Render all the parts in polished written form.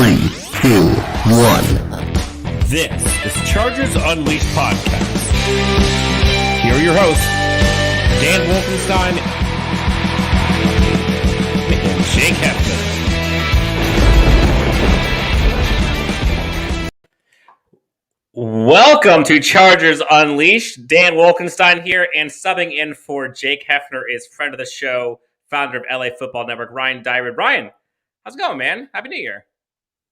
3, 2, 1. This is Chargers Unleashed Podcast. Here are your hosts, Dan Wolkenstein and Jake Hefner. Welcome to Chargers Unleashed. Dan Wolkenstein here, and subbing in for Jake Hefner is friend of the show, founder of LAFB Network, Ryan Dyrud. Ryan, how's it going, man? Happy New Year.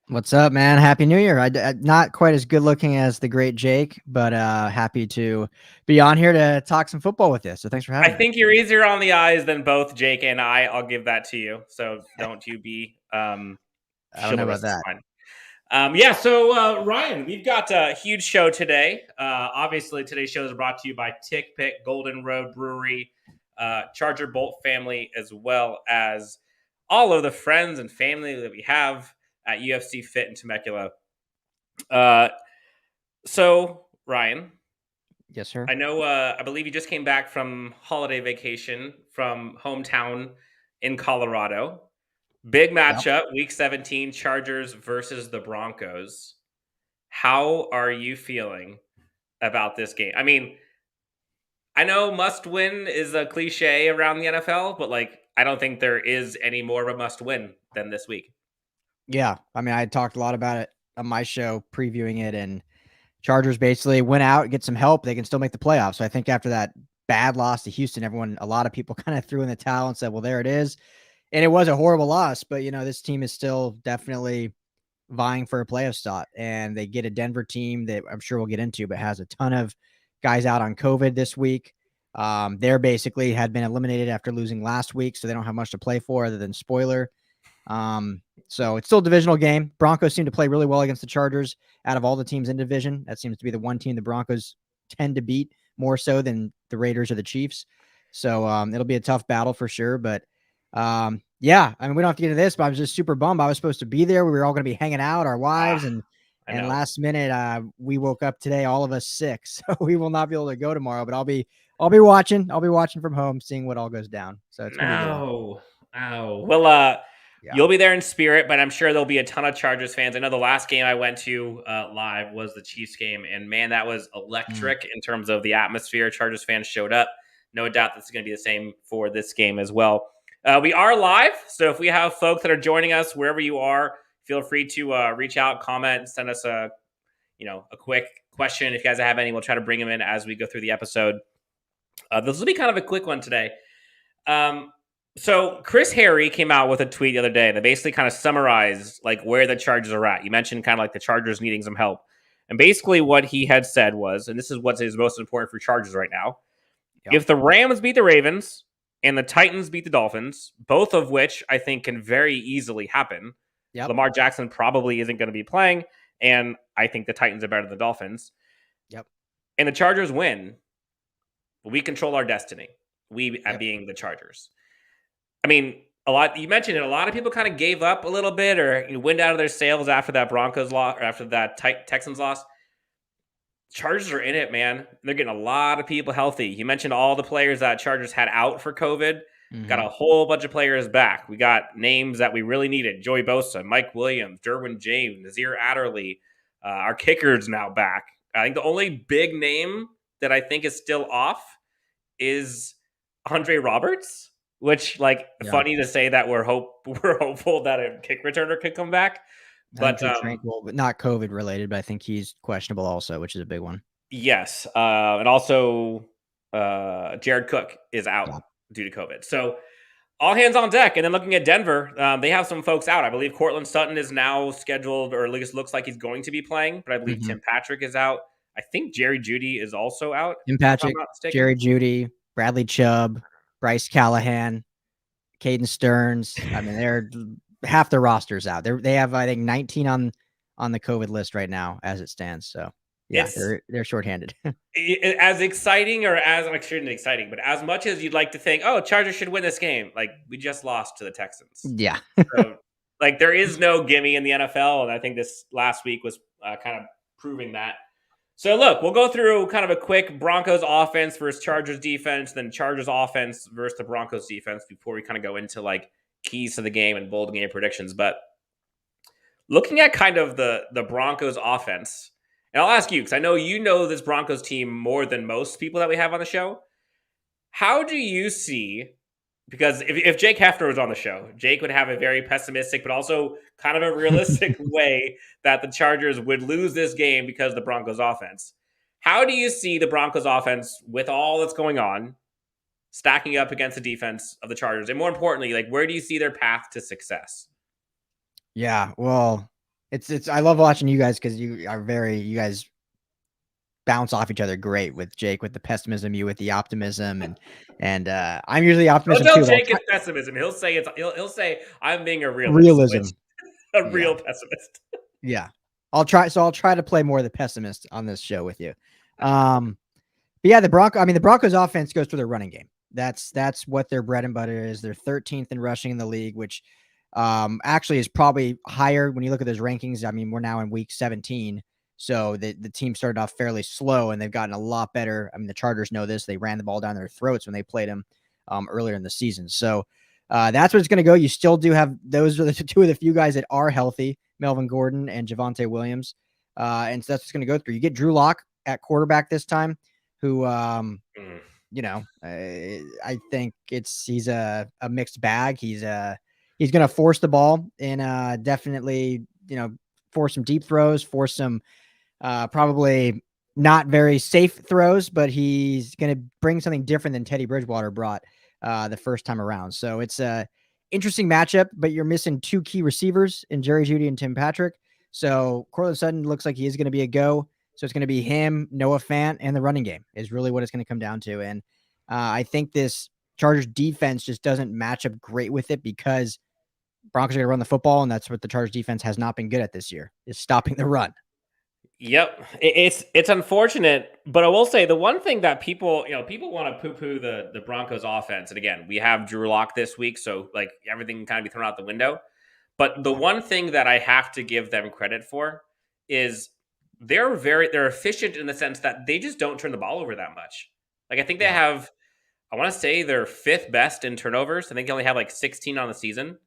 What's up, man? Happy New Year. I not quite as good looking as the great Jake, but happy to be on here to talk some football with you. So thanks for having me. I think you're easier on the eyes than both Jake and I. I'll give that to you. So don't you be I don't know about that. So Ryan, we've got a huge show today. Obviously, today's show is brought to you by Tick Pick, Golden Road Brewery, Charger Bolt family, as well as all of the friends and family that we have at UFC Fit in Temecula. So Ryan. Yes, sir. I know, I believe you just came back from holiday vacation from hometown in Colorado. Big matchup, Week 17, Chargers versus the Broncos. How are you feeling about this game? I mean, I know must win is a cliche around the NFL, but I don't think there is any more of a must win than this week. Yeah. I mean, I talked a lot about it on my show previewing it, and Chargers basically went out, get some help. They can still make the playoffs. So I think after that bad loss to Houston, a lot of people kind of threw in the towel and said, well, there it is. And it was a horrible loss, but this team is still definitely vying for a playoff spot, and they get a Denver team that I'm sure we'll get into, but has a ton of guys out on COVID this week. They're basically had been eliminated after losing last week, so they don't have much to play for other than spoiler. So it's still a divisional game. Broncos seem to play really well against the Chargers out of all the teams in division. That seems to be the one team the Broncos tend to beat more so than the Raiders or the Chiefs. So it'll be a tough battle for sure. But yeah, I mean, we don't have to get into this, but I was just super bummed. I was supposed to be there. We were all going to be hanging out, our wives, and last minute we woke up today, all of us sick. So we will not be able to go tomorrow, but I'll be watching. I'll be watching from home, seeing what all goes down. So it's Well, you'll be there in spirit, but I'm sure there'll be a ton of Chargers fans. I know the last game I went to live was the Chiefs game, and man, that was electric in terms of the atmosphere. Chargers fans showed up. No doubt that's going to be the same for this game as well. We are live, so if we have folks that are joining us wherever you are, feel free to reach out, comment, send us a quick question. If you guys have any, we'll try to bring them in as we go through the episode. This will be kind of a quick one today. So Chris Harry came out with a tweet the other day that basically kind of summarized where the Chargers are at. You mentioned kind of the Chargers needing some help. And basically what he had said was, and this is what is most important for Chargers right now, if the Rams beat the Ravens and the Titans beat the Dolphins, both of which I think can very easily happen, Lamar Jackson probably isn't going to be playing, and I think the Titans are better than the Dolphins. And the Chargers win, we control our destiny. We being the Chargers. I mean, you mentioned it. A lot of people kind of gave up a little bit or wind out of their sails after that Broncos loss or after that Texans loss. Chargers are in it, man. They're getting a lot of people healthy. You mentioned all the players that Chargers had out for COVID. Got a whole bunch of players back. We got names that we really needed. Joey Bosa, Mike Williams, Derwin James, Nazir Adderley. Our kicker's now back. I think the only big name that I think is still off is Andre Roberts, which funny to say that we're hopeful that a kick returner could come back. But not COVID related, but I think he's questionable also, which is a big one. Yes. And also Jared Cook is out due to COVID. So all hands on deck. And then looking at Denver, they have some folks out. I believe Cortland Sutton is now scheduled, or at least looks like he's going to be playing, but I believe Tim Patrick is out. I think Jerry Jeudy is also out. Tim Patrick, Jerry Jeudy, Bradley Chubb, Bryce Callahan, Caden Stearns. I mean, they're half their rosters out. They have, I think, 19 on the COVID list right now as it stands. So yeah, they're shorthanded. As exciting, or as exciting, but as much as you'd like to think, oh, Chargers should win this game, we just lost to the Texans. Yeah. So, there is no gimme in the NFL, and I think this last week was kind of proving that. So look, we'll go through kind of a quick Broncos offense versus Chargers defense, then Chargers offense versus the Broncos defense before we kind of go into keys to the game and bold game predictions. But looking at kind of the Broncos offense, and I'll ask you because I know you know this Broncos team more than most people that we have on the show. How do you see? Because if Jake Hefner was on the show, Jake would have a very pessimistic, but also kind of a realistic way that the Chargers would lose this game because of the Broncos offense. How do you see the Broncos offense with all that's going on stacking up against the defense of the Chargers? And more importantly, like where do you see their path to success? Yeah, well, it's I love watching you guys because you guys bounce off each other great with Jake with the pessimism, you with the optimism, and I'm usually Don't optimism tell too. But Jake it's pessimism. He'll say I'm being a realist, realism, which a yeah, real pessimist. yeah. I'll try to play more of the pessimist on this show with you. But yeah, the Broncos offense goes through their running game. That's what their bread and butter is. They're 13th in rushing in the league, which actually is probably higher when you look at those rankings. I mean, we're now in week 17. So the team started off fairly slow and they've gotten a lot better. I mean, the Chargers know this. They ran the ball down their throats when they played them earlier in the season. So that's what it's going to go. You still do have those are the two of the few guys that are healthy, Melvin Gordon and Javonte Williams. And so that's what's going to go through. You get Drew Lock at quarterback this time, who, you know, I think he's a mixed bag. He's going to force the ball and definitely, force some deep throws, force some probably not very safe throws, but he's going to bring something different than Teddy Bridgewater brought the first time around. So it's a interesting matchup, but you're missing two key receivers in Jerry Jeudy and Tim Patrick. So Cortland Sutton looks like he is going to be a go. So it's going to be him, Noah Fant, and the running game is really what it's going to come down to. And I think this Chargers defense just doesn't match up great with it because Broncos are going to run the football, and that's what the Chargers defense has not been good at this year, is stopping the run. Yep, it's unfortunate, but I will say the one thing that people want to poo-poo the Broncos offense, and again, we have Drew Lock this week, so like everything can kind of be thrown out the window. But the one thing that I have to give them credit for is they're efficient in the sense that they just don't turn the ball over that much. Like I think they have, I want to say they're fifth best in turnovers. I think they only have like 16 on the season,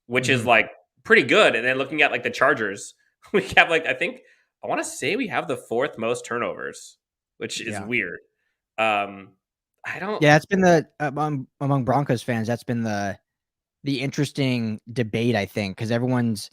which is like pretty good. And then looking at like the Chargers, we have like I want to say we have the fourth most turnovers, which is weird. I don't. Yeah, it's been the among Broncos fans. That's been the interesting debate, I think, because everyone's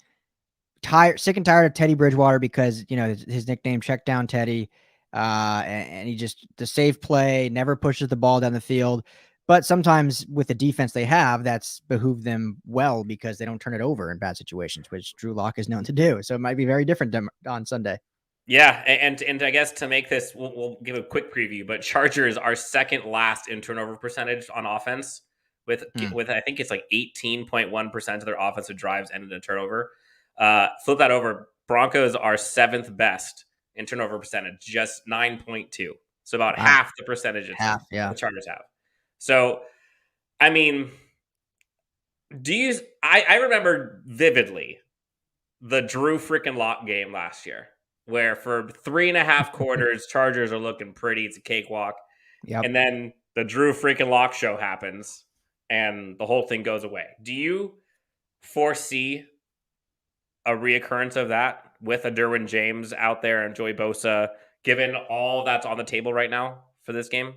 sick and tired of Teddy Bridgewater because his nickname Check Down Teddy, and he just the safe play, never pushes the ball down the field. But sometimes with the defense they have, that's behooved them well because they don't turn it over in bad situations, which Drew Lock is known to do. So it might be very different on Sunday. Yeah, and I guess to make this, we'll give a quick preview. But Chargers are second last in turnover percentage on offense, with I think it's like 18.1% of their offensive drives ended in turnover. Flip that over, Broncos are seventh best in turnover percentage, just 9.2. So about half the percentage the Chargers have. So, I mean, I remember vividly the Drew freaking Lock game last year, where for 3.5 quarters, Chargers are looking pretty. It's a cakewalk. Yep. And then the Drew freaking Lock show happens and the whole thing goes away. Do you foresee a reoccurrence of that with a Derwin James out there and Joey Bosa, given all that's on the table right now for this game?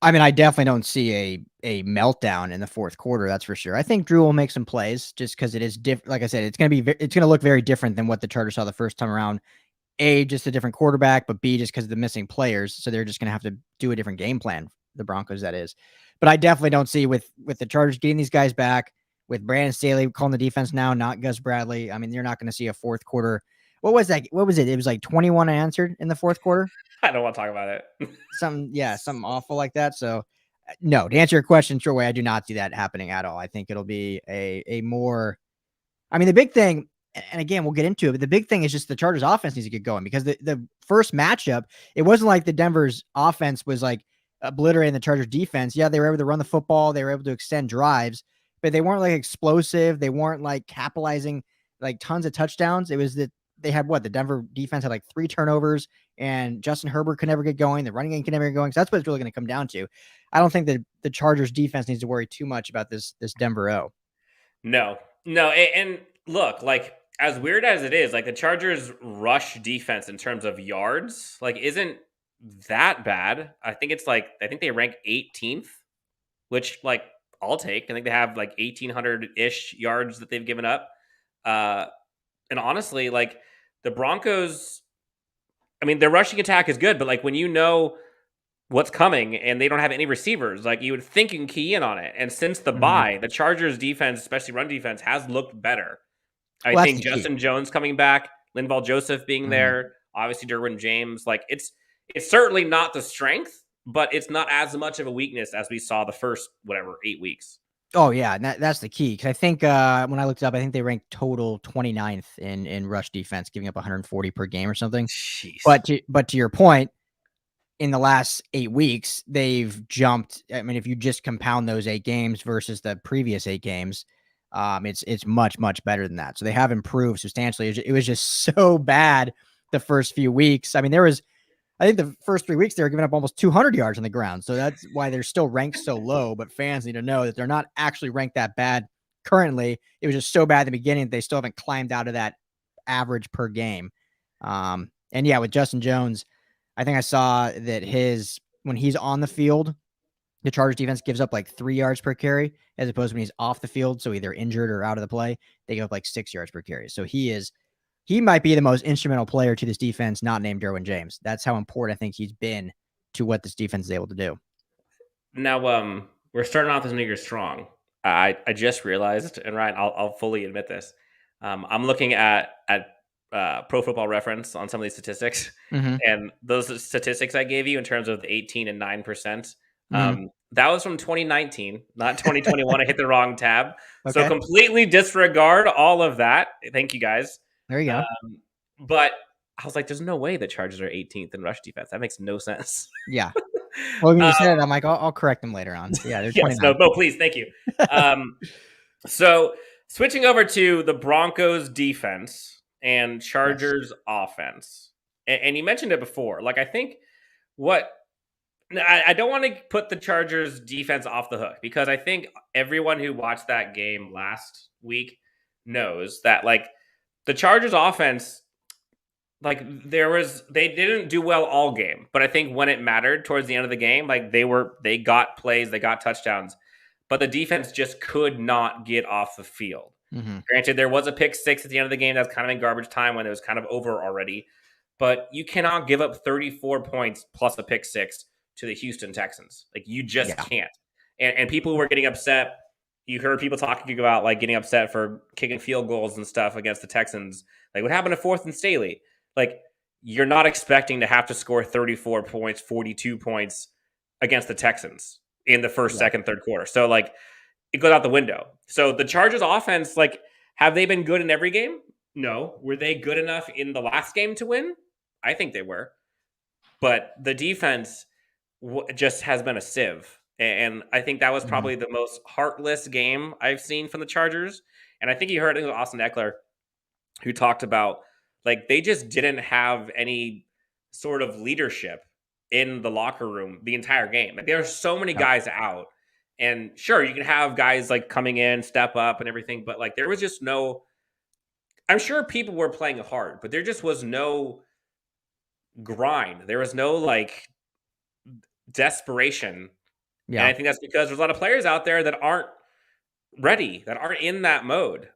I mean, I definitely don't see a meltdown in the fourth quarter. That's for sure. I think Drew will make some plays just because it is different. Like I said, it's going to look very different than what the Chargers saw the first time around. A, just a different quarterback, but B, just because of the missing players. So they're just going to have to do a different game plan. The Broncos, that is. But I definitely don't see with the Chargers getting these guys back, with Brandon Staley calling the defense now, not Gus Bradley. I mean, you're not going to see a fourth quarter. What was that? What was it? It was like 21 unanswered in the fourth quarter. I don't want to talk about it. Something awful like that. So, no, to answer your question, sure way, I do not see that happening at all. I think it'll be a more. I mean, the big thing, and again, we'll get into it, but the big thing is just the Chargers offense needs to get going because the first matchup, it wasn't like the Denver's offense was like obliterating the Chargers defense. Yeah, they were able to run the football, they were able to extend drives, but they weren't like explosive. They weren't like capitalizing like tons of touchdowns. It was that they had the Denver defense had like 3 turnovers and Justin Herbert could never get going. The running game could never get going. So that's what it's really going to come down to. I don't think that the Chargers defense needs to worry too much about this Denver O. No. And look, like as weird as it is, like the Chargers' rush defense in terms of yards, like isn't that bad. I think they rank 18th, which like I'll take. I think they have like 1,800 ish yards that they've given up. Uh, and honestly, like the Broncos, I mean, their rushing attack is good, but like when you know what's coming and they don't have any receivers, like you would think you can key in on it. And since the bye, the Chargers defense, especially run defense, has looked better. I Well, that's think the key. Justin Jones coming back, Linval Joseph being there, obviously Derwin James, like it's certainly not the strength, but it's not as much of a weakness as we saw the first 8 weeks. Oh yeah, and that's the key. Because I think when I looked it up, I think they ranked total 29th in rush defense, giving up 140 per game or something. Jeez. But to your point, in the last 8 weeks, they've jumped. I mean, if you just compound those 8 games versus the previous 8 games, it's much better than that. So they have improved substantially. It was just so bad the first few weeks. I mean, I think the first 3 weeks they were giving up almost 200 yards on the ground. So that's why they're still ranked so low. But fans need to know that they're not actually ranked that bad currently. It was just so bad at the beginning that they still haven't climbed out of that average per game. And yeah, with Justin Jones, I think I saw that when he's on the field, the Chargers defense gives up like 3 yards per carry, as opposed to when he's off the field, so either injured or out of the play, they give up like 6 yards per carry. So he might be the most instrumental player to this defense, not named Derwin James. That's how important I think he's been to what this defense is able to do. Now, we're starting off this new year strong. I just realized, and Ryan, I'll fully admit this. I'm looking at Pro Football Reference on some of these statistics, and those statistics I gave you in terms of the 18 and 9%. That was from 2019, not 2021. I hit the wrong tab. Okay. So completely disregard all of that. Thank you guys. There you go. But I was like, there's no way the Chargers are 18th in rush defense. That makes no sense. Yeah. Well, when you said it, I'm like, I'll correct them later on. Yeah, they're 29. Yes, no, please, thank you. So switching over to the Broncos defense and Chargers offense, and you mentioned it before. Like, I think I don't want to put the Chargers defense off the hook, because I think everyone who watched that game last week knows that like the Chargers offense, like they didn't do well all game, but I think when it mattered towards the end of the game, like they got plays, they got touchdowns, but the defense just could not get off the field. Granted, there was a pick six at the end of the game that's kind of in garbage time when it was kind of over already, but you cannot give up 34 points plus a pick six to the Houston Texans. Like, you just can't. And people were getting upset. You heard people talking about like getting upset for kicking field goals and stuff against the Texans. Like, what happened to fourth and Staley? Like, you're not expecting to have to score 34 points, 42 points against the Texans in the first, second, third quarter. So like, it goes out the window. So the Chargers offense, like, have they been good in every game? No. Were they good enough in the last game to win? I think they were. But the defense just has been a sieve. And I think that was probably the most heartless game I've seen from the Chargers. And I think you heard it was Austin Eckler who talked about, like, they just didn't have any sort of leadership in the locker room the entire game. Like, there are so many guys out. And sure, you can have guys like coming in, step up and everything, but like there was just no, I'm sure people were playing hard, but there just was no grind. There was no like desperation. Yeah. And I think that's because there's a lot of players out there that aren't ready, that aren't in that mode.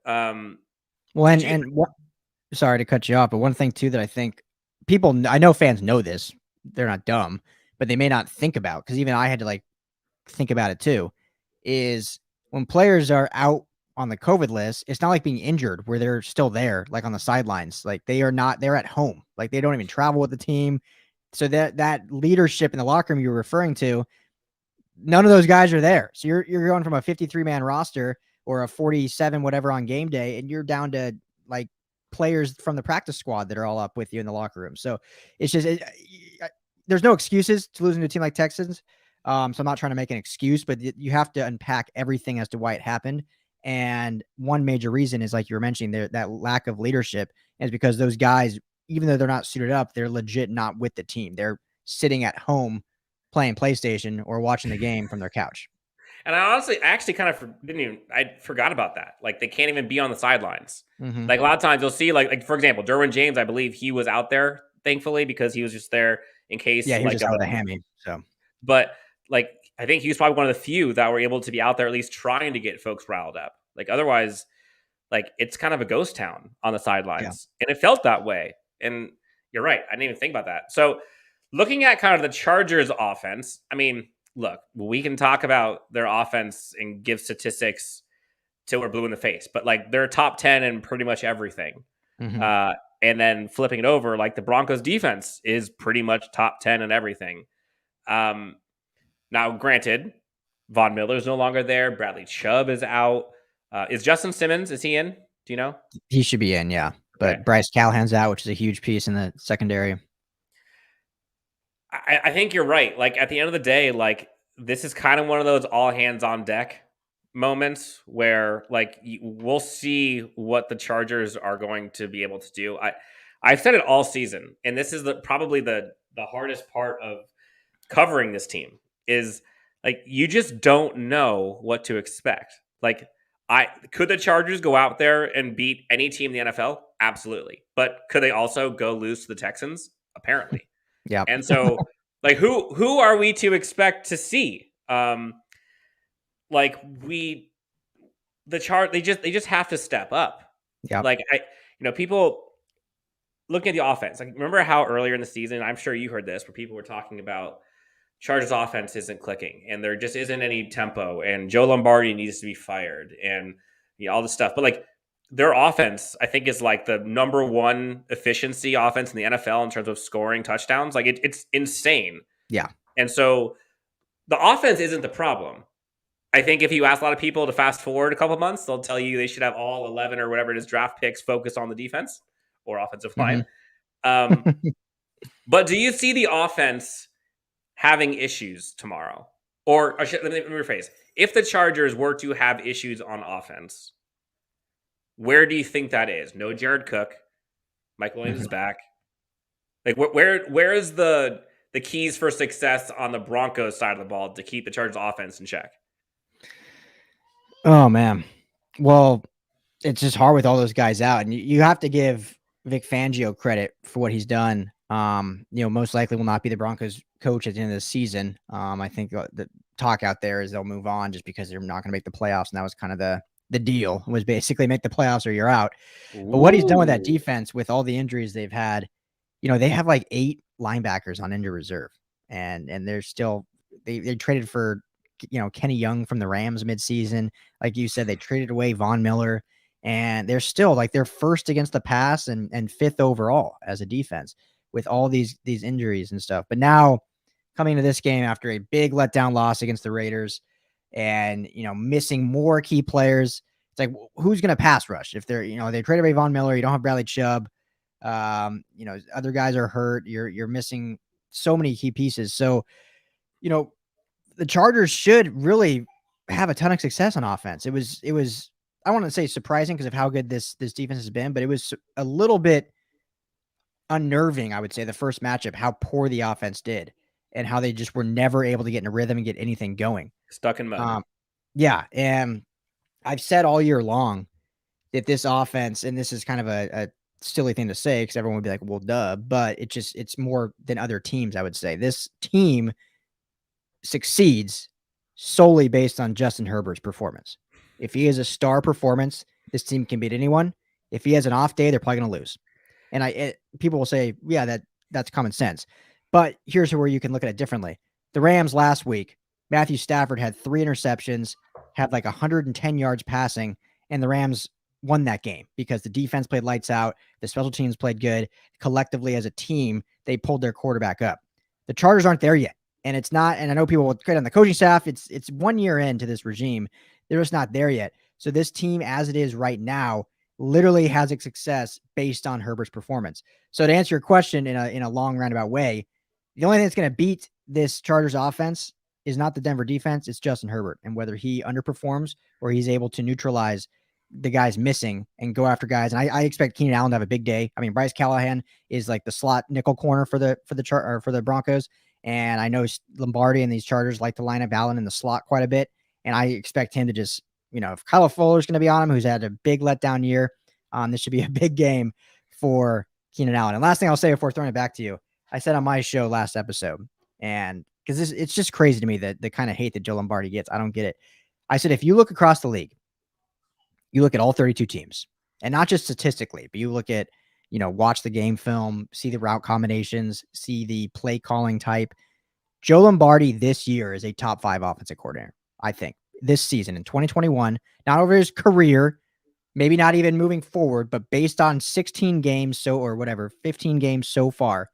Sorry to cut you off, but one thing too that I think I know fans know this, they're not dumb, but they may not think about, because even I had to like think about it too, is when players are out on the COVID list, it's not like being injured where they're still there, like on the sidelines. Like, they're at home. Like, they don't even travel with the team. So that leadership in the locker room you were referring to, none of those guys are there. So you're going from a 53-man roster or a 47 whatever on game day, and you're down to like players from the practice squad that are all up with you in the locker room. So it's just there's no excuses to losing to a team like Texans. So I'm not trying to make an excuse, but you have to unpack everything as to why it happened. And one major reason is, like you were mentioning, that lack of leadership is because those guys, even though they're not suited up, they're legit not with the team. They're sitting at home playing PlayStation or watching the game from their couch. And I actually kind of I forgot about that. Like they can't even be on the sidelines. Mhm. Like a lot of times you'll see, like for example, Derwin James, I believe he was out there, thankfully, because he was just there in case Yeah, he was like just out with a hammy. So but like I think he was probably one of the few that were able to be out there at least trying to get folks riled up. Like otherwise, like it's kind of a ghost town on the yeah, sidelines. And it felt that way. And you're right. I didn't even think about that. So looking at kind of the Chargers offense, I mean, look, we can talk about their offense and give statistics till we're blue in the face, but like they're top 10 in pretty much everything. mhm. Uh, and then flipping it over, like the Broncos defense is pretty much top 10 in everything. Um, Now, granted, Von Miller's no longer there. Bradley Chubb is out. Is Justin Simmons, is he in? Do you know? He should be in, yeah. Okay. But Bryce Callahan's out, which is a huge piece in the secondary. I think you're right. Like at the end of the day, like this is kind of one of those all hands on deck moments where like we'll see what the Chargers are going to be able to do. I've said it all season, and this is probably the hardest part of covering this team is like you just don't know what to expect. Like I could the Chargers go out there and beat any team in the NFL? Absolutely. But could they also go lose to the Texans? Apparently. Yeah, And so, like, who are we to expect to see? Like we, the chart, they just have to step up. yeah, Like people looking at the offense. Like, remember how earlier in the season, I'm sure you heard this, where people were talking about Chargers offense isn't clicking, and there just isn't any tempo, and Joe Lombardi needs to be fired, and all this stuff. But like their offense, I think, is like the number one efficiency offense in the NFL in terms of scoring touchdowns. Like it's insane. yeah, And so the offense isn't the problem. I think if you ask a lot of people to fast forward a couple months, they'll tell you they should have all 11 or whatever it is draft picks focus on the defense or offensive line. mhm. Um, but do you see the offense having issues tomorrow? Or let me rephrase. If the Chargers were to have issues on offense, where do you think that is? No Jared Cook. Mike Williams is Mhm. back. Like where is the keys for success on the Broncos side of the ball to keep the Chargers offense in check? Oh man. Well, it's just hard with all those guys out, and you have to give Vic Fangio credit for what he's done. Most likely will not be the Broncos coach at the end of the season. I think the talk out there is they'll move on just because they're not going to make the playoffs, and that was kind of the deal, was basically make the playoffs or you're out. But what he's done with that Ooh. defense, with all the injuries they've had, they have like 8 linebackers on injured reserve, and they're still they traded for Kenny Young from the Rams midseason. Like you said, they traded away Von Miller, and they're still like they're first against the pass and fifth overall as a defense with all these injuries and stuff. But now coming to this game after a big letdown loss against the Raiders, and missing more key players, it's like who's going to pass rush if they're they traded away Von Miller. You don't have Bradley Chubb. Other guys are hurt. You're missing so many key pieces. So the Chargers should really have a ton of success on offense. It was I want to say surprising because of how good this defense has been, but it was a little bit unnerving, I would say, the first matchup, how poor the offense did and how they just were never able to get in a rhythm and get anything going. Stuck in mud. Yeah, and I've said all year long that this offense, and this is kind of a silly thing to say because everyone would be like, well, duh, but it's more than other teams, I would say. This team succeeds solely based on Justin Herbert's performance. If he has a star performance, this team can beat anyone. If he has an off day, they're probably going to lose. And people will say, yeah, that's common sense. But here's where you can look at it differently. The Rams last week, Matthew Stafford had 3 interceptions, had like 110 yards passing, and the Rams won that game because the defense played lights out. The special teams played good. Collectively as a team, they pulled their quarterback up. The Chargers aren't there yet. And it's not, and I know people will credit on the coaching staff. It's 1 year into this regime. They're just not there yet. So this team, as it is right now, literally has a success based on Herbert's performance. So to answer your question in a long roundabout way, the only thing that's going to beat this Chargers offense is not the Denver defense. It's Justin Herbert, and whether he underperforms or he's able to neutralize the guys missing and go after guys. And I expect Keenan Allen to have a big day. I mean, Bryce Callahan is like the slot nickel corner for the Broncos. And I know Lombardi and these Chargers like to line up Allen in the slot quite a bit. And I expect him to just, if Kyle Fuller's going to be on him, who's had a big letdown year, this should be a big game for Keenan Allen. And last thing I'll say before throwing it back to you, I said on my show last episode, and because it's just crazy to me that the kind of hate that Joe Lombardi gets. I don't get it. I said, if you look across the league, you look at all 32 teams, and not just statistically, but you look at, watch the game film, see the route combinations, see the play calling type. Joe Lombardi this year is a top 5 offensive coordinator, I think, this season in 2021, not over his career, maybe not even moving forward, but based on 16 games, 15 games so far,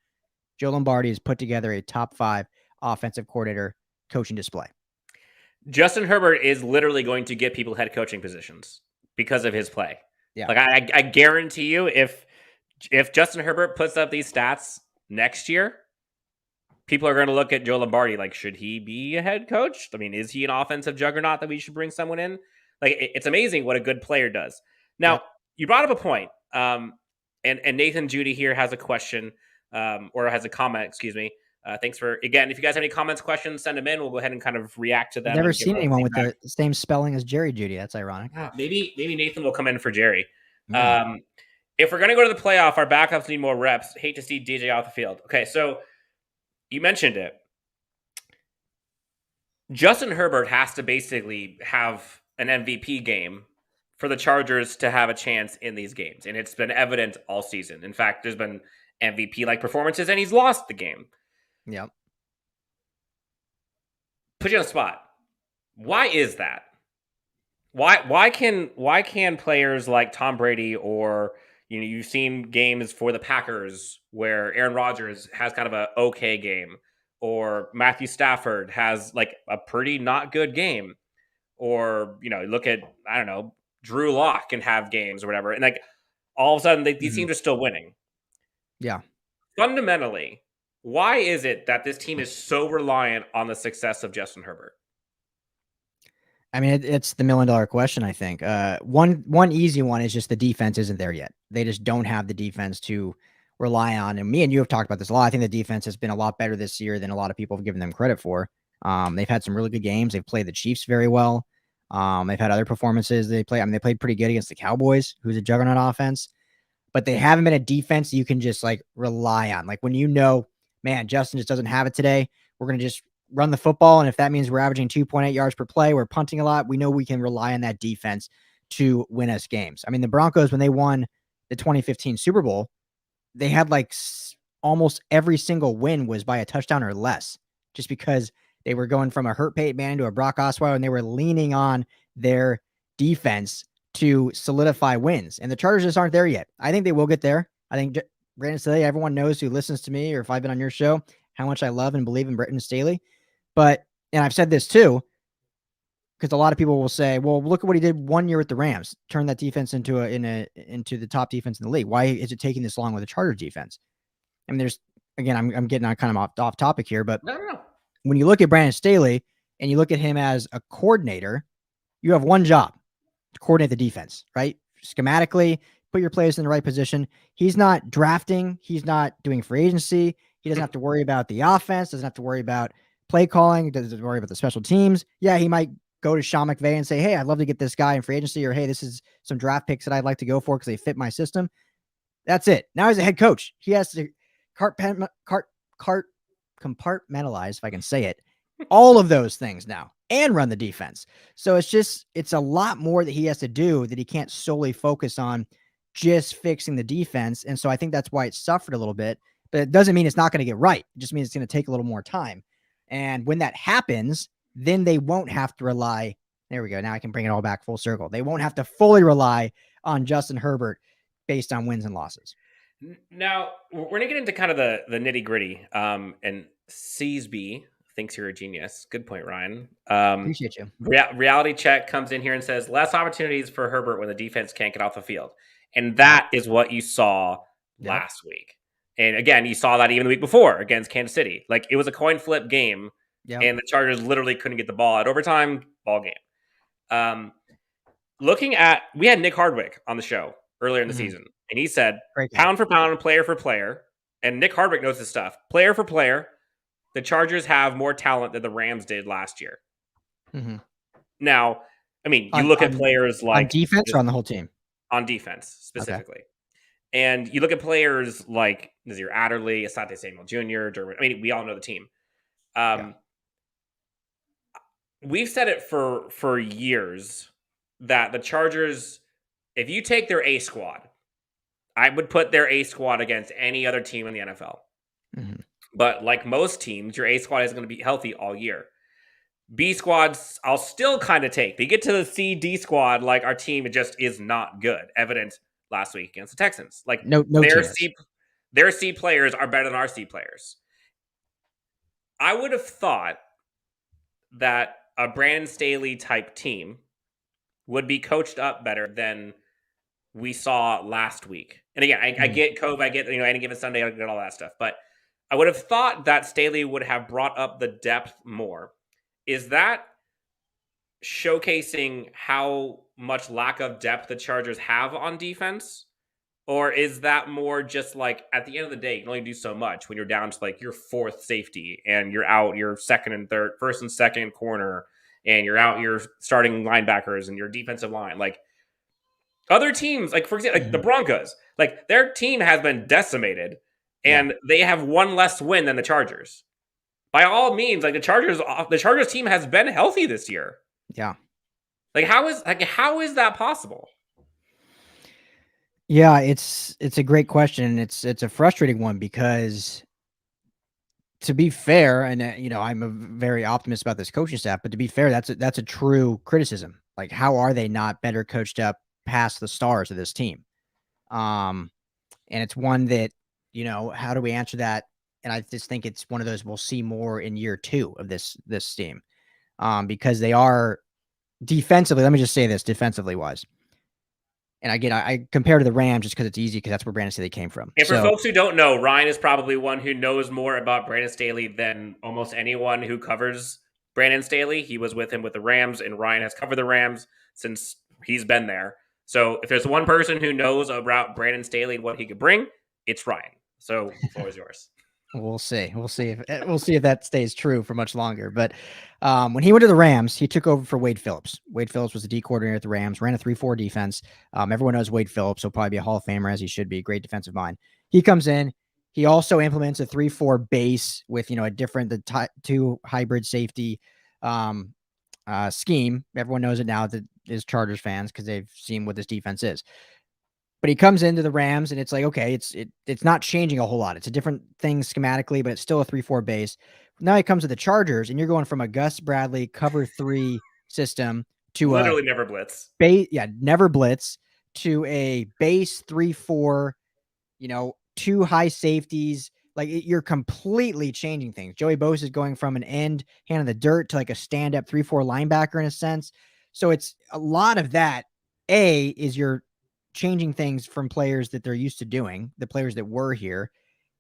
Joe Lombardi has put together a top 5 offensive coordinator coaching display. Justin Herbert is literally going to get people head coaching positions because of his play. Yeah. Like I guarantee you, if Justin Herbert puts up these stats next year, people are going to look at Joe Lombardi like, should he be a head coach? I mean, is he an offensive juggernaut that we should bring someone in? Like, it's amazing what a good player does. Now, You brought up a point, and Nathan Judy here has a question, or has a comment, excuse me. Thanks for, again, if you guys have any comments, questions, send them in. We'll go ahead and kind of react to them. I've never seen anyone with the same spelling as Jerry Judy. That's ironic. Maybe Nathan will come in for Jerry. If we're going to go to the playoff, our backups need more reps. Hate to see DJ off the field. Okay, so you mentioned it. Justin Herbert has to basically have an MVP game for the Chargers to have a chance in these games. And it's been evident all season. In fact, there's been MVP-like performances, and he's lost the game. Yep. Put you on the spot. Why is that? Why can players like Tom Brady, or you've seen games for the Packers where Aaron Rodgers has kind of a okay game, or Matthew Stafford has like a pretty not good game, or look at, I don't know, Drew Lock can have games or whatever, and like all of a sudden these teams are still winning. Yeah. Fundamentally, why is it that this team is so reliant on the success of Justin Herbert? I mean, it's the $1 million question, I think. One easy one is just the defense isn't there yet. They just don't have the defense to rely on. And me and you have talked about this a lot. I think the defense has been a lot better this year than a lot of people have given them credit for. They've had some really good games. They've played the Chiefs very well. They've had other performances. They played pretty good against the Cowboys, who's a juggernaut offense. But they haven't been a defense you can just like rely on. Like when man, Justin just doesn't have it today, we're going to just run the football. And if that means we're averaging 2.8 yards per play, we're punting a lot, we know we can rely on that defense to win us games. I mean, the Broncos, when they won the 2015 Super Bowl, they had like almost every single win was by a touchdown or less, just because they were going from a hurt Peyton Manning to a Brock Osweiler, and they were leaning on their defense to solidify wins. And the Chargers just aren't there yet. I think they will get there. I think Brandon Staley, everyone knows who listens to me, or if I've been on your show, how much I love and believe in Brandon Staley. But, and I've said this too, because a lot of people will say, well, look at what he did 1 year with the Rams, turn that defense into the top defense in the league. Why is it taking this long with the Chargers defense? I mean, I'm getting on kind of off topic here, but No. When you look at Brandon Staley and you look at him as a coordinator, you have one job: to coordinate the defense, right? Schematically, put your players in the right position. He's not drafting. He's not doing free agency. He doesn't have to worry about the offense, doesn't have to worry about play calling, doesn't worry about the special teams. Yeah, he might go to Sean McVay and say, hey, I'd love to get this guy in free agency, or hey, this is some draft picks that I'd like to go for because they fit my system. That's it. Now he's a head coach. He has to compartmentalize, if I can say it, all of those things now and run the defense. So it's a lot more that he has to do, that he can't solely focus on just fixing the defense. And so I think that's why it suffered a little bit, but it doesn't mean it's not going to get right. It just means it's going to take a little more time. And when that happens, then they won't have to rely. There we go. Now I can bring it all back full circle. They won't have to fully rely on Justin Herbert based on wins and losses. Now, we're going to get into kind of the nitty gritty. And Seasby thinks you're a genius. Good point, Ryan. Appreciate you. Reality Check comes in here and says, less opportunities for Herbert when the defense can't get off the field. And that is what you saw last week. And again, you saw that even the week before against Kansas City. Like, it was a coin flip game, and the Chargers literally couldn't get the ball at overtime, ball game. We had Nick Hardwick on the show earlier in the season, and he said, pound for pound, player for player, and Nick Hardwick knows this stuff, player for player, the Chargers have more talent than the Rams did last year. Now, I mean, you look at players on like defense or on the whole team? on defense Okay. specifically. And you look at players like Nazir Adderley, Asante Samuel Jr., Derwin. I mean, we all know the team. Yeah. We've said it for years that the Chargers, if you take their A squad, I would put their A squad against any other team in the NFL. Mhm. But like most teams, your A squad is going to be healthy all year. B squads, I'll still kind of take. But you get to the C, D squad, like our team, it just is not good. Evident last week against the Texans. Like No their team is. their C players are better than our C players. I would have thought that a Brandon Staley type team would be coached up better than we saw last week. And again, I get Cove, I get any given Sunday, I get all that stuff. But I would have thought that Staley would have brought up the depth more. Is that showcasing how much lack of depth the Chargers have on defense? Or is that more just like at the end of the day, you can only do so much when you're down to like your fourth safety and you're out your second and third, first and second corner, and you're out your starting linebackers and your defensive line? Like other teams, like for example, like the Broncos, like their team has been decimated and they have one less win than the Chargers. By all means, like the Chargers team has been healthy this year. Yeah. Like how is that possible? Yeah, it's a great question. It's a frustrating one because, to be fair, and I'm a very optimist about this coaching staff, but to be fair, that's a true criticism. Like, how are they not better coached up past the stars of this team? And it's one that, how do we answer that? And I just think it's one of those we'll see more in year 2 of this team, because they are defensively. Let me just say this, defensively wise. And again, I compare to the Rams just because it's easy, because that's where Brandon Staley came from. And for folks who don't know, Ryan is probably one who knows more about Brandon Staley than almost anyone who covers Brandon Staley. He was with him with the Rams, and Ryan has covered the Rams since he's been there. So if there's one person who knows about Brandon Staley and what he could bring, it's Ryan. So the floor is yours. We'll see. We'll see if that stays true for much longer. But when he went to the Rams, he took over for Wade Phillips. Wade Phillips was the D coordinator at the Rams, ran a 3-4 defense. Everyone knows Wade Phillips. He'll probably be a Hall of Famer, as he should be. Great defensive mind. He comes in. He also implements a 3-4 base with the 2 hybrid safety scheme. Everyone knows it now that is Chargers fans, because they've seen what this defense is. But he comes into the Rams and it's like, okay, it's not changing a whole lot. It's a different thing schematically, but it's still a 3-4 base. Now he comes to the Chargers and you're going from a Gus Bradley cover 3 system to literally never blitz. Never blitz, to a base 3-4, 2 high safeties. Like, you're completely changing things. Joey Bosa is going from an hand in the dirt to like a stand-up 3-4 linebacker in a sense. So it's a lot of that. A is you're changing things from players that they're used to doing, the players that were here.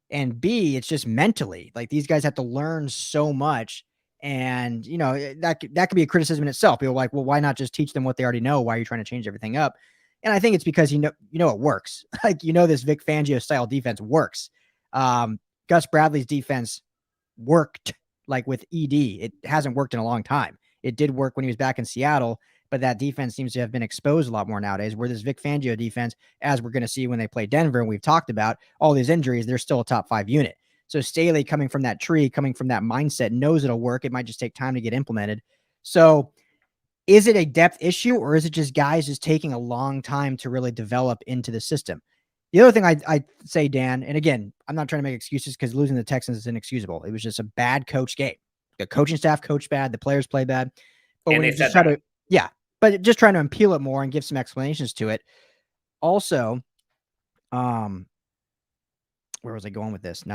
And B, it's just mentally, like, these guys have to learn so much. And, that could be a criticism in itself. People are like, well, why not just teach them what they already know? Why are you trying to change everything up? And I think it's because, it works. Like, this Vic Fangio style defense works. Gus Bradley's defense worked, like, with ED. It hasn't worked in a long time. It did work when he was back in Seattle, but that defense seems to have been exposed a lot more nowadays, where this Vic Fangio defense, as we're going to see when they play Denver, and we've talked about all these injuries, they're still a top 5 unit. So Staley, coming from that tree, coming from that mindset, knows it'll work. It might just take time to get implemented. So is it a depth issue, or is it just guys just taking a long time to really develop into the system? The other thing I'd say, Dan, and again, I'm not trying to make excuses, because losing the Texans is inexcusable. It was just a bad coach game. The coaching staff coached bad. The players play bad. But when you just try to, but just trying to appeal it more and give some explanations to it. Also, where was I going with this? No,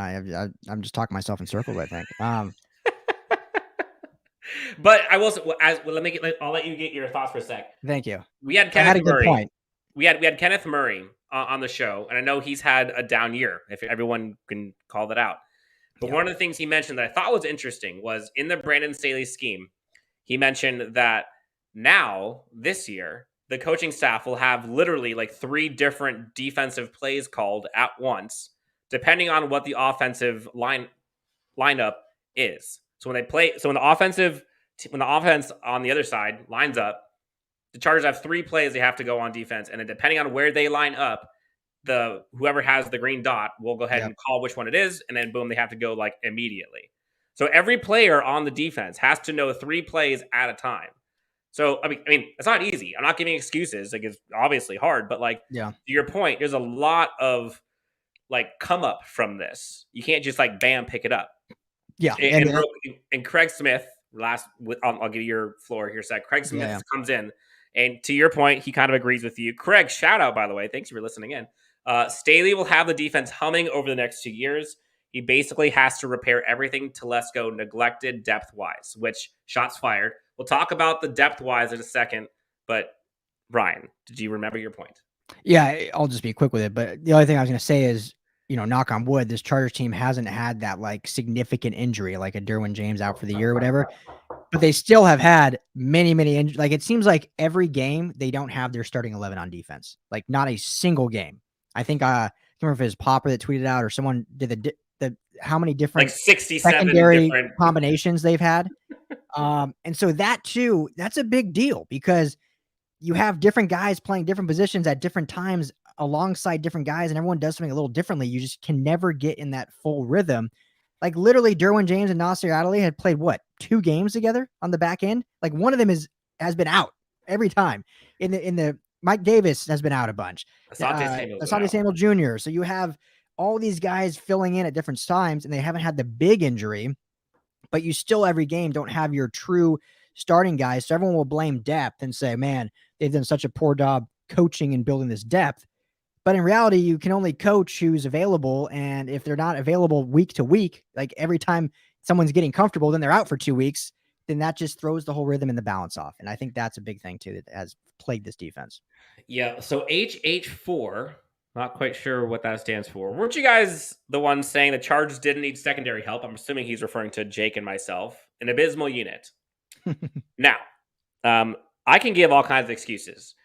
I'm just talking myself in circles, I think. But I will. I'll let you get your thoughts for a sec. Thank you. We had Kenneth Murray. We had Kenneth Murray on the show, and I know he's had a down year, if everyone can call that out. But one of the things he mentioned that I thought was interesting was, in the Brandon Staley scheme, he mentioned that now, this year, the coaching staff will have literally like 3 different defensive plays called at once, depending on what the offensive lineup is. So when the offensive when the offense on the other side lines up, the Chargers have 3 plays they have to go on defense, and then depending on where they line up, whoever has the green dot will go ahead and call which one it is, and then boom, they have to go like immediately. So every player on the defense has to know 3 plays at a time. So I mean, it's not easy. I'm not giving excuses. Like, it's obviously hard, but like, to your point, there's a lot of like come up from this. You can't just like bam pick it up. Yeah, and Craig Smith I'll give you your floor here. Craig Smith comes in, and to your point, he kind of agrees with you. Craig, shout out, by the way. Thanks for listening in. Staley will have the defense humming over the next 2 years. He basically has to repair everything Telesco neglected depth-wise, which shots fired. We'll talk about the depth-wise in a second, but Ryan, did you remember your point? Yeah, I'll just be quick with it. But the other thing I was going to say is, knock on wood, this Chargers team hasn't had that like significant injury, like a Derwin James out for the year or whatever. But they still have had many injuries. Like, it seems like every game they don't have their starting 11 on defense. Like, not a single game. I think I can't remember if it was Popper that tweeted out or someone did the how many different like 67 secondary combinations they've had. And so that too, that's a big deal because you have different guys playing different positions at different times alongside different guys, and everyone does something a little differently. You just can never get in that full rhythm. Like, literally, Derwin James and Nasir Adderley had played 2 games together on the back end. Like, one of them has been out every time. In the Mike Davis has been out a bunch. Asante Samuel Jr. So you have all these guys filling in at different times, and they haven't had the big injury, but you still every game don't have your true starting guys. So everyone will blame depth and say, man, they've done such a poor job coaching and building this depth. But in reality, you can only coach who's available. And if they're not available week to week, like every time someone's getting comfortable, then they're out for 2 weeks, then that just throws the whole rhythm and the balance off. And I think that's a big thing too that has plagued this defense. Yeah. So HH4, not quite sure what that stands for. Weren't you guys the ones saying the Chargers didn't need secondary help? I'm assuming he's referring to Jake and myself. An abysmal unit. Now, I can give all kinds of excuses.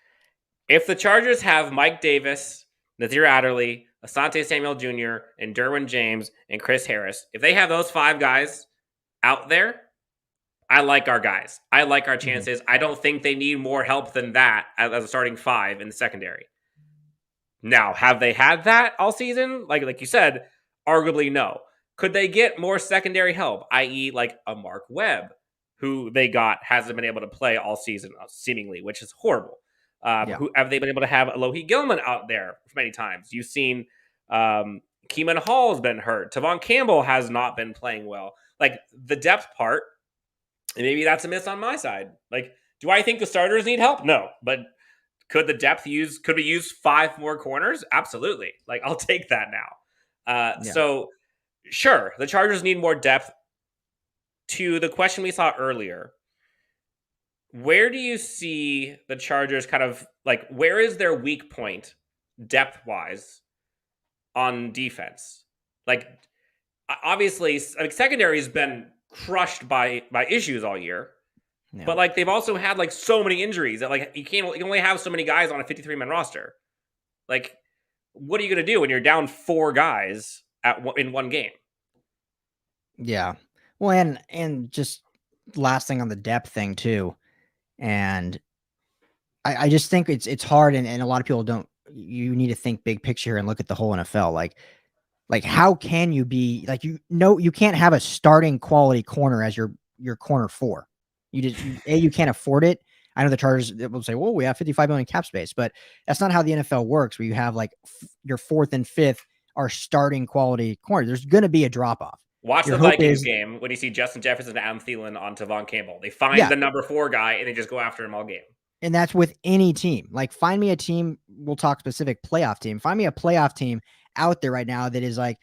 If the Chargers have Mike Davis, Nasir Adderley, Asante Samuel Jr., and Derwin James, and Chris Harris, if they have those 5 guys out there, I like our guys. I like our chances. I don't think they need more help than that as a starting 5 in the secondary. Now, have they had that all season? Like you said, arguably no. Could they get more secondary help, i.e. like a Mark Webb, who they got hasn't been able to play all season, seemingly, which is horrible. Who have they been able to have Alohi Gilman out there many times? You've seen Keeman Hall's been hurt. Tavon Campbell has not been playing well. Like, the depth part, and maybe that's a miss on my side. Like, do I think the starters need help? No. But could we use 5 more corners? Absolutely. Like, I'll take that now. So, sure, the Chargers need more depth. To the question we saw earlier, where do you see the Chargers kind of like, where is their weak point depth-wise on defense? Like, obviously, secondary has been crushed by issues all year, but like they've also had like so many injuries that like you can only have so many guys on a 53-man roster. Like, what are you going to do when you're down 4 guys in one game? Yeah. Well, and just last thing on the depth thing too. And I just think it's hard. And a lot of people don't, you need to think big picture and look at the whole NFL. Like how can you be like, you can't have a starting quality corner as your corner 4. You can't afford it. I know the Chargers will say, well, we have $55 million cap space, but that's not how the NFL works, where you have like your 4th and 5th are starting quality corner. There's going to be a drop off. Watch the Vikings game when you see Justin Jefferson and Adam Thielen on Tavon Campbell. They find the number 4 guy and they just go after him all game. And that's with any team. Like, find me a team, we'll talk specific playoff team. Find me a playoff team out there right now that is like,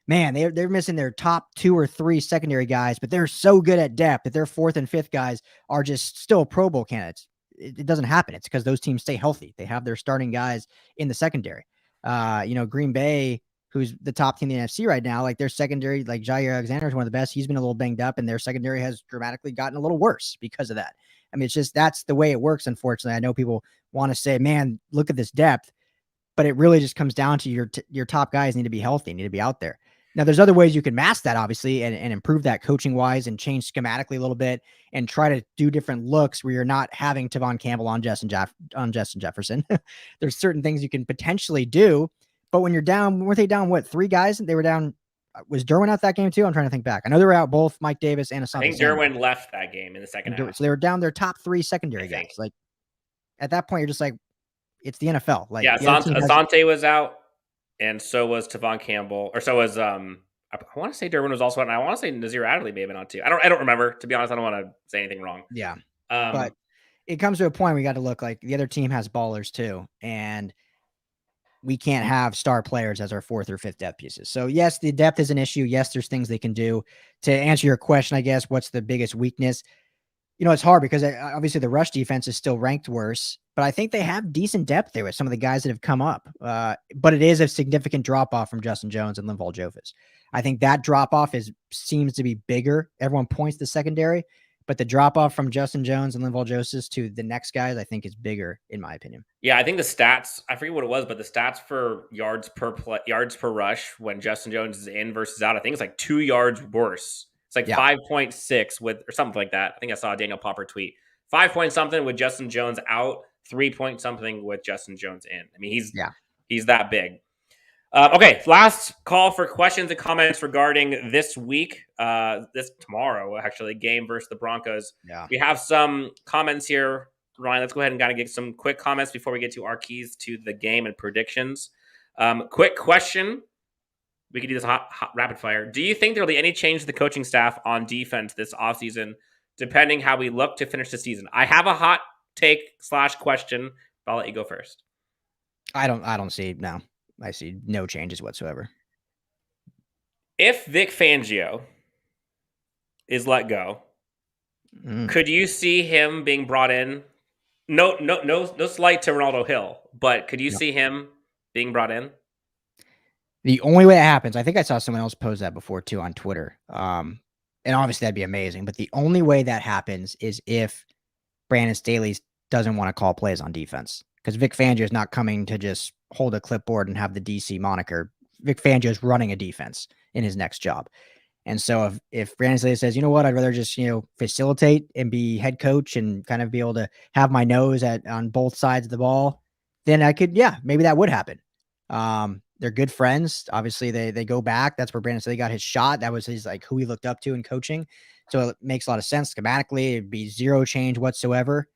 man, they're missing their top 2 or 3 secondary guys, but they're so good at depth that their 4th and 5th guys are just still Pro Bowl candidates. It doesn't happen. It's because those teams stay healthy. They have their starting guys in the secondary. Green Bay, who's the top team in the NFC right now, like their secondary, like Jair Alexander is one of the best. He's been a little banged up, and their secondary has dramatically gotten a little worse because of that. I mean, it's just, that's the way it works. Unfortunately, I know people want to say, man, look at this depth, but it really just comes down to your top guys need to be healthy, need to be out there. Now, there's other ways you can mask that, obviously, and improve that coaching wise and change schematically a little bit and try to do different looks where you're not having Tavon Campbell on Justin Jefferson. There's certain things you can potentially do, but when you're down, weren't they down what, 3 guys? They were down. Was Derwin out that game too? I'm trying to think back. I know they were out both Mike Davis and Asante I think Samuel. Derwin left that game in the second half. So they were down their top 3 secondary guys. Like at that point, you're just like, it's the NFL. Like Asante was out, and so was Tavon Campbell, or so was I want to say Derwin was also out, and I want to say Nazir Adderley may have been on too. I don't remember, to be honest. I don't want to say anything wrong. Yeah, but it comes to a point where you got to look like the other team has ballers too, and we can't have star players as our 4th or 5th depth pieces. So yes, the depth is an issue. Yes, there's things they can do. To answer your question, I guess, what's the biggest weakness? It's hard because obviously the rush defense is still ranked worse, but I think they have decent depth there with some of the guys that have come up. But it is a significant drop off from Justin Jones and Linval Joseph. I think that drop off seems to be bigger. Everyone points to secondary, but the drop off from Justin Jones and Linval Joseph to the next guys, I think, is bigger in my opinion. Yeah, I think the stats, I forget what it was, but the stats for yards per rush when Justin Jones is in versus out, I think it's like 2 yards worse. It's like 5.6 with, or something like that. I think I saw a Daniel Popper tweet. 5 point something with Justin Jones out, 3 point something with Justin Jones in. I mean, he's that big. Okay, last call for questions and comments regarding this week. This tomorrow, actually, game versus the Broncos. Yeah. We have some comments here. Ryan, let's go ahead and kind of get some quick comments before we get to our keys to the game and predictions. Quick question. We could do this hot rapid fire. Do you think there will be any change to the coaching staff on defense this offseason, depending how we look to finish the season? I have a hot take / question, but I'll let you go first. I don't see, no. I see no changes whatsoever. If Vic Fangio is let go, could you see him being brought in? No slight to Ronaldo Hill, but could you see him being brought in? The only way that happens, I think I saw someone else pose that before too on Twitter. And obviously that'd be amazing, but the only way that happens is if Brandon Staley doesn't want to call plays on defense, because Vic Fangio is not coming to just hold a clipboard and have the DC moniker. Vic Fangio is running a defense in his next job. And so if Brandon Staley says, you know what, I'd rather just, facilitate and be head coach and kind of be able to have my nose on both sides of the ball, then I could, maybe that would happen. They're good friends. Obviously they go back. That's where Brandon Staley got his shot. That was his, like, who he looked up to in coaching. So it makes a lot of sense schematically. It'd be zero change whatsoever,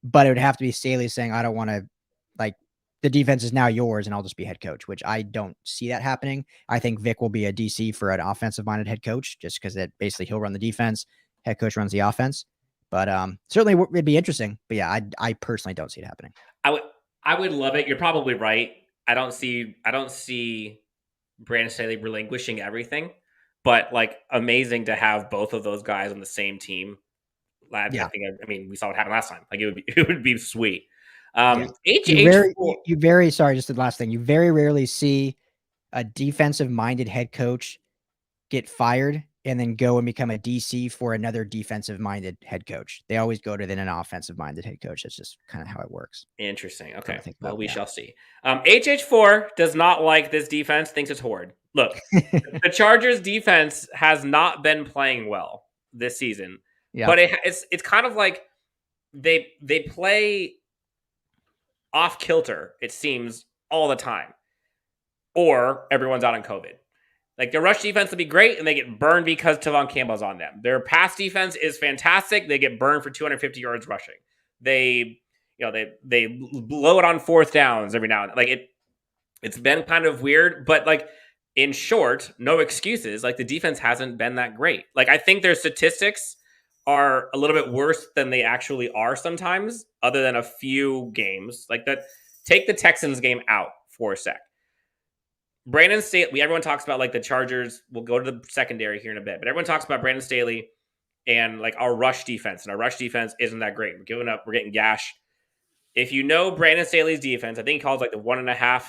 but it would have to be Staley saying, I don't want to, like, the defense is now yours and I'll just be head coach, which I don't see that happening. I think Vic will be a DC for an offensive minded head coach, just because that basically he'll run the defense. Head coach runs the offense, but certainly it'd be interesting. But yeah, I personally don't see it happening. I would love it. You're probably right. I don't see Brandon Staley relinquishing everything, but like amazing to have both of those guys on the same team. I mean, we saw what happened last time. Like it would be sweet. You very sorry, just the last thing. You very rarely see a defensive minded head coach get fired and then go and become a DC for another defensive minded head coach. They always go to then an offensive minded head coach. That's just kind of how it works. Interesting. Okay. Well, we shall see. HH4 does not like this defense, thinks it's horrid. Look, the Chargers defense has not been playing well this season, but it's kind of like they play off kilter, it seems, all the time, or everyone's out on COVID. Like, their rush defense will be great, and they get burned because Tavon Campbell's on them. Their pass defense is fantastic. They get burned for 250 yards rushing. They blow it on 4th downs every now and then. Like, it's been kind of weird, but like, in short, no excuses. Like, the defense hasn't been that great. Like, I think their statistics are a little bit worse than they actually are sometimes, other than a few games. Like, that. Take the Texans game out for a sec. Brandon Staley, everyone talks about like the Chargers. We'll go to the secondary here in a bit, but everyone talks about Brandon Staley and like our rush defense, and our rush defense isn't that great. We're giving up. We're getting gash. If you know Brandon Staley's defense, I think he calls like the 1.5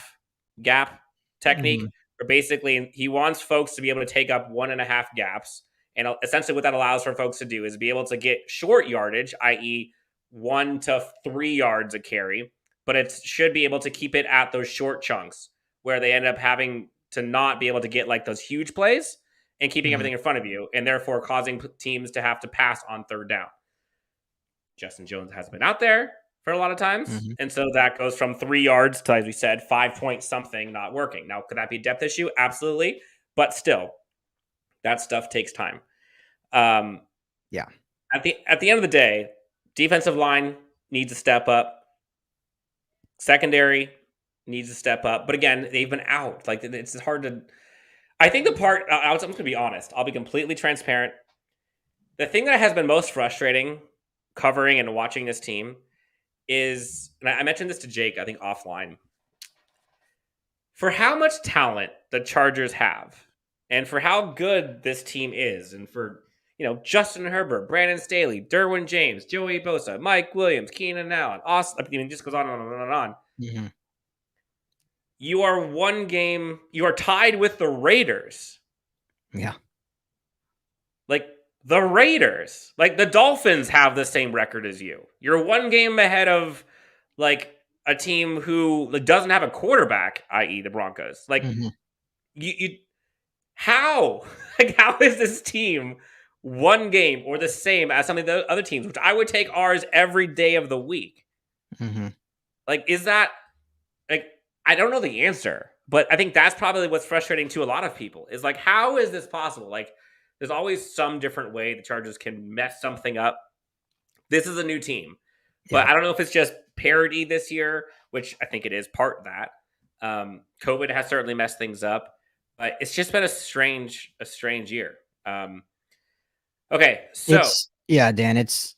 gap technique, where basically he wants folks to be able to take up 1.5 gaps. And essentially what that allows for folks to do is be able to get short yardage, i.e. 1 to 3 yards a carry, but it should be able to keep it at those short chunks where they end up having to not be able to get like those huge plays and keeping Mhm. everything in front of you, and therefore causing teams to have to pass on third down. Justin Jones has been out there for a lot of times. Mhm. And so that goes from 3 yards to, as we said, 5 point something not working. Now, could that be a depth issue? Absolutely. But still, that stuff takes time. Yeah. At the end of the day, defensive line needs to step up. Secondary needs to step up. But again, they've been out. Like, it's hard to. I think the part, I'm just going to be honest. I'll be completely transparent. The thing that has been most frustrating covering and watching this team is, and I mentioned this to Jake, I think offline, for how much talent the Chargers have and for how good this team is, and for, Justin Herbert, Brandon Staley, Derwin James, Joey Bosa, Mike Williams, Keenan Allen, Austin, it just goes on and on and on. Mhm. You are tied with the Raiders. Yeah. Like, the Raiders, like the Dolphins have the same record as you. You're 1 game ahead of like a team who like, doesn't have a quarterback, i.e. the Broncos. Like, Mhm. you how? Like, how is this team 1 game or the same as some of the other teams, which I would take ours every day of the week? Mhm. Like, is that like, I don't know the answer, but I think that's probably what's frustrating to a lot of people is like, how is this possible? Like, there's always some different way the Chargers can mess something up. This is a new team, but Yeah. I don't know if it's just parity this year, which I think it is part of that. COVID has certainly messed things up, but it's just been a strange year. Okay, so Dan, it's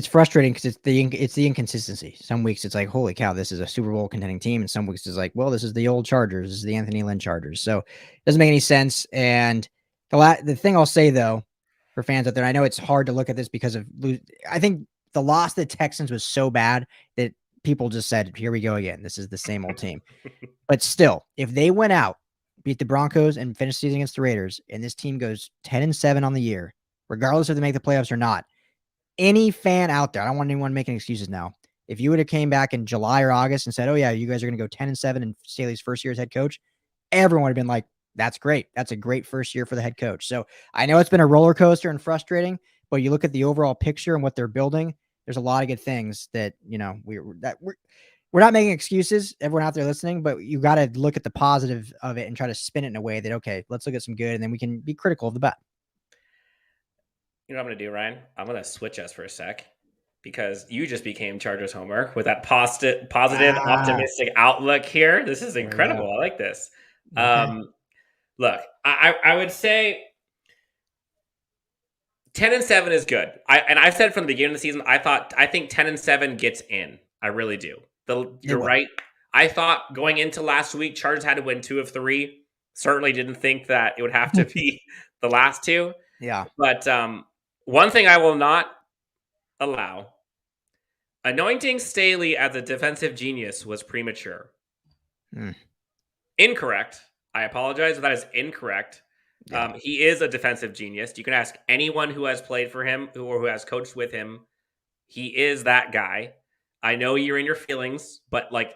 frustrating because it's the inconsistency. Some weeks it's like, holy cow, this is a Super Bowl contending team, and some weeks it's like, well, this is the old Chargers, this is the Anthony Lynn Chargers. So it doesn't make any sense. And the thing I'll say though, for fans out there, I know it's hard to look at this because of I think the loss to the Texans was so bad that people just said, here we go again. This is the same old team. But still, if they went out, beat the Broncos, and finished season against the Raiders, and this team goes 10-7 on the year, regardless if they make the playoffs or not, any fan out there, I don't want anyone making excuses now. If you would have came back in July or August and said, oh yeah, you guys are going to go 10-7 in Staley's first year as head coach, everyone would have been like, that's great. That's a great first year for the head coach. So I know it's been a roller coaster and frustrating, but you look at the overall picture and what they're building, there's a lot of good things that, we're not making excuses, everyone out there listening, but you got to look at the positive of it and try to spin it in a way that, okay, let's look at some good, and then we can be critical of the bad. You know what I'm going to do, Ryan? I'm going to switch us for a sec because you just became Chargers homer with that positive, optimistic outlook here. This is incredible. I like this. Okay. Look, I would say 10-7 is good. I've said from the beginning of the season, I think 10-7 gets in. I really do. You're right. I thought going into last week, Chargers had to win 2 of 3. Certainly didn't think that it would have to be the last 2. Yeah. But one thing I will not allow, anointing Staley as a defensive genius was premature. Incorrect. I apologize, but that is incorrect. Yeah. He is a defensive genius. You can ask anyone who has played for him or who has coached with him. He is that guy. I know you're in your feelings, but like,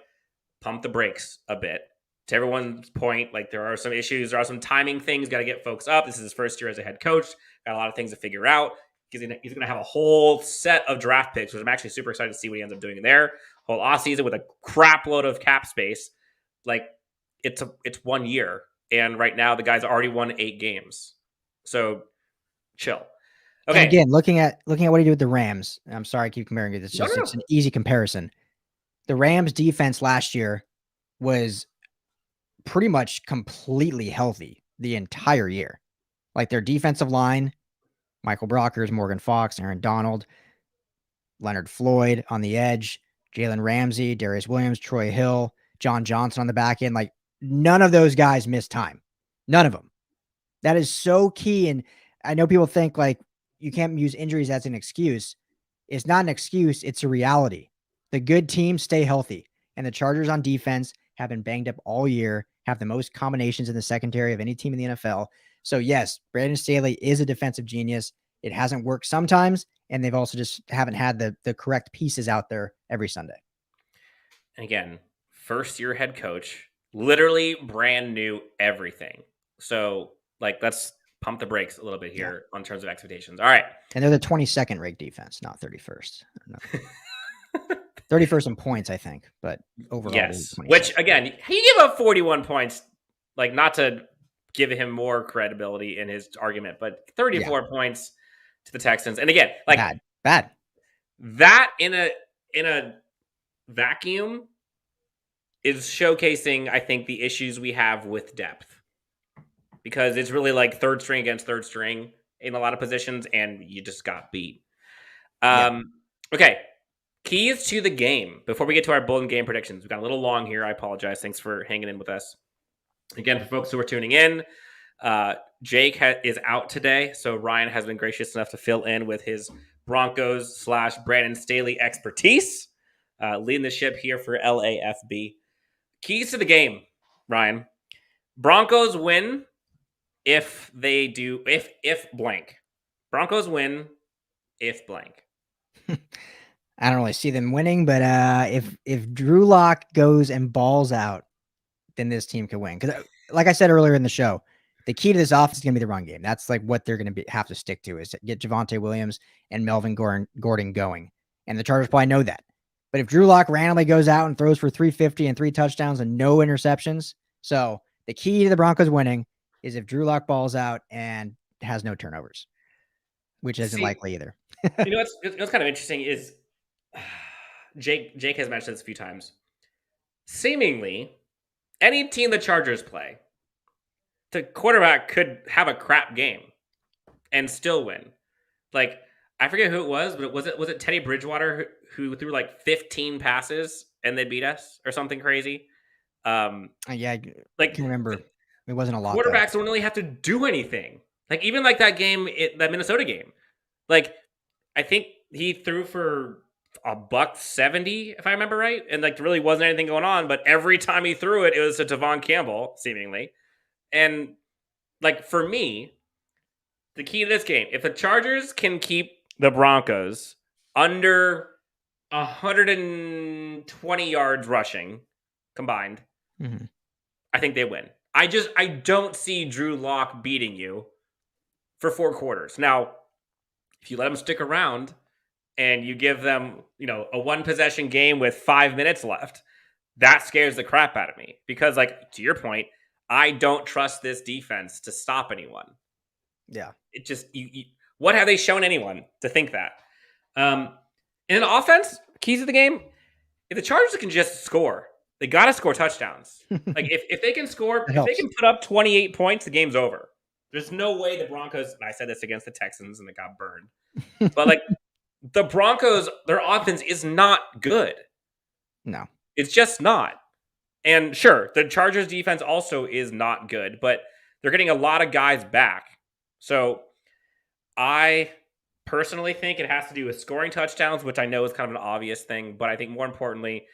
pump the brakes a bit. To everyone's point, like, there are some issues, there are some timing things, got to get folks up. This is his first year as a head coach. Got a lot of things to figure out. He's going to have a whole set of draft picks, which I'm actually super excited to see what he ends up doing there. Whole offseason with a crap load of cap space. Like, it's 1 year. And right now, the guy's already won 8 games. So, chill. Okay. And again, looking at what he did with the Rams, I'm sorry I keep comparing it. It's it's an easy comparison. The Rams defense last year was pretty much completely healthy the entire year. Like, their defensive line, Michael Brockers, Morgan Fox, Aaron Donald, Leonard Floyd on the edge, Jalen Ramsey, Darius Williams, Troy Hill, John Johnson on the back end. Like, none of those guys missed time. None of them. That is so key. And I know people think like you can't use injuries as an excuse. It's not an excuse. It's a reality. The good teams stay healthy, and the Chargers on defense have been banged up all year, have the most combinations in the secondary of any team in the NFL. So yes, Brandon Staley is a defensive genius. It hasn't worked sometimes, and they've also just haven't had the correct pieces out there every Sunday. And again, first year head coach, literally brand new everything. So, like, let's pump the brakes a little bit here on terms of expectations. All right. And they're the 22nd ranked defense, not 31st. 31st in points, I think, but overall, yes. Which, again, he gave up 41 points, like, not to give him more credibility in his argument, but 34 points to the Texans. And again, like, bad. That in a vacuum is showcasing, I think, the issues we have with depth. Because it's really like third string against third string in a lot of positions, and you just got beat. Okay. Keys to the game. Before we get to our Bolton game predictions, we got a little long here. I apologize. Thanks for hanging in with us. Again, for folks who are tuning in, Jake is out today, so Ryan has been gracious enough to fill in with his Broncos / Brandon Staley expertise, leading the ship here for LAFB. Keys to the game, Ryan. Broncos win if they do, if blank. Broncos win if blank. I don't really see them winning, but if Drew Lock goes and balls out, then this team can win. Because, like I said earlier in the show, the key to this offense is going to be the run game. That's like what they're going to have to stick to, is to get Javonte Williams and Melvin Gordon going. And the Chargers probably know that. But if Drew Lock randomly goes out and throws for 350 and 3 touchdowns and no interceptions, so the key to the Broncos winning is if Drew Lock balls out and has no turnovers, which isn't likely either. You know what's kind of interesting is Jake has mentioned this a few times. Seemingly, any team the Chargers play, the quarterback could have a crap game and still win. Like, I forget who it was, but was it Teddy Bridgewater who threw like 15 passes and they beat us or something crazy? I can remember. It wasn't a lot. Quarterbacks don't really have to do anything. Like, even like that game, that Minnesota game. Like, I think he threw for $170, if I remember right, and like really wasn't anything going on. But every time he threw it, it was to Devon Campbell, seemingly. And like, for me, the key to this game, if the Chargers can keep the Broncos under 120 yards rushing combined, I think they win. I don't see Drew Lock beating you for 4 quarters. Now, if you let them stick around and you give them, a 1-possession game with 5 minutes left, that scares the crap out of me. Because, like, to your point, I don't trust this defense to stop anyone. Yeah. It just, what have they shown anyone to think that? In an offense, keys of the game, if the Chargers can just score, they got to score touchdowns. Like, if they can score, if they can put up 28 points, the game's over. There's no way the Broncos, and I said this against the Texans and they got burned. But, like, the Broncos, their offense is not good. No. It's just not. And sure, the Chargers defense also is not good, but they're getting a lot of guys back. So I personally think it has to do with scoring touchdowns, which I know is kind of an obvious thing, but I think more importantly,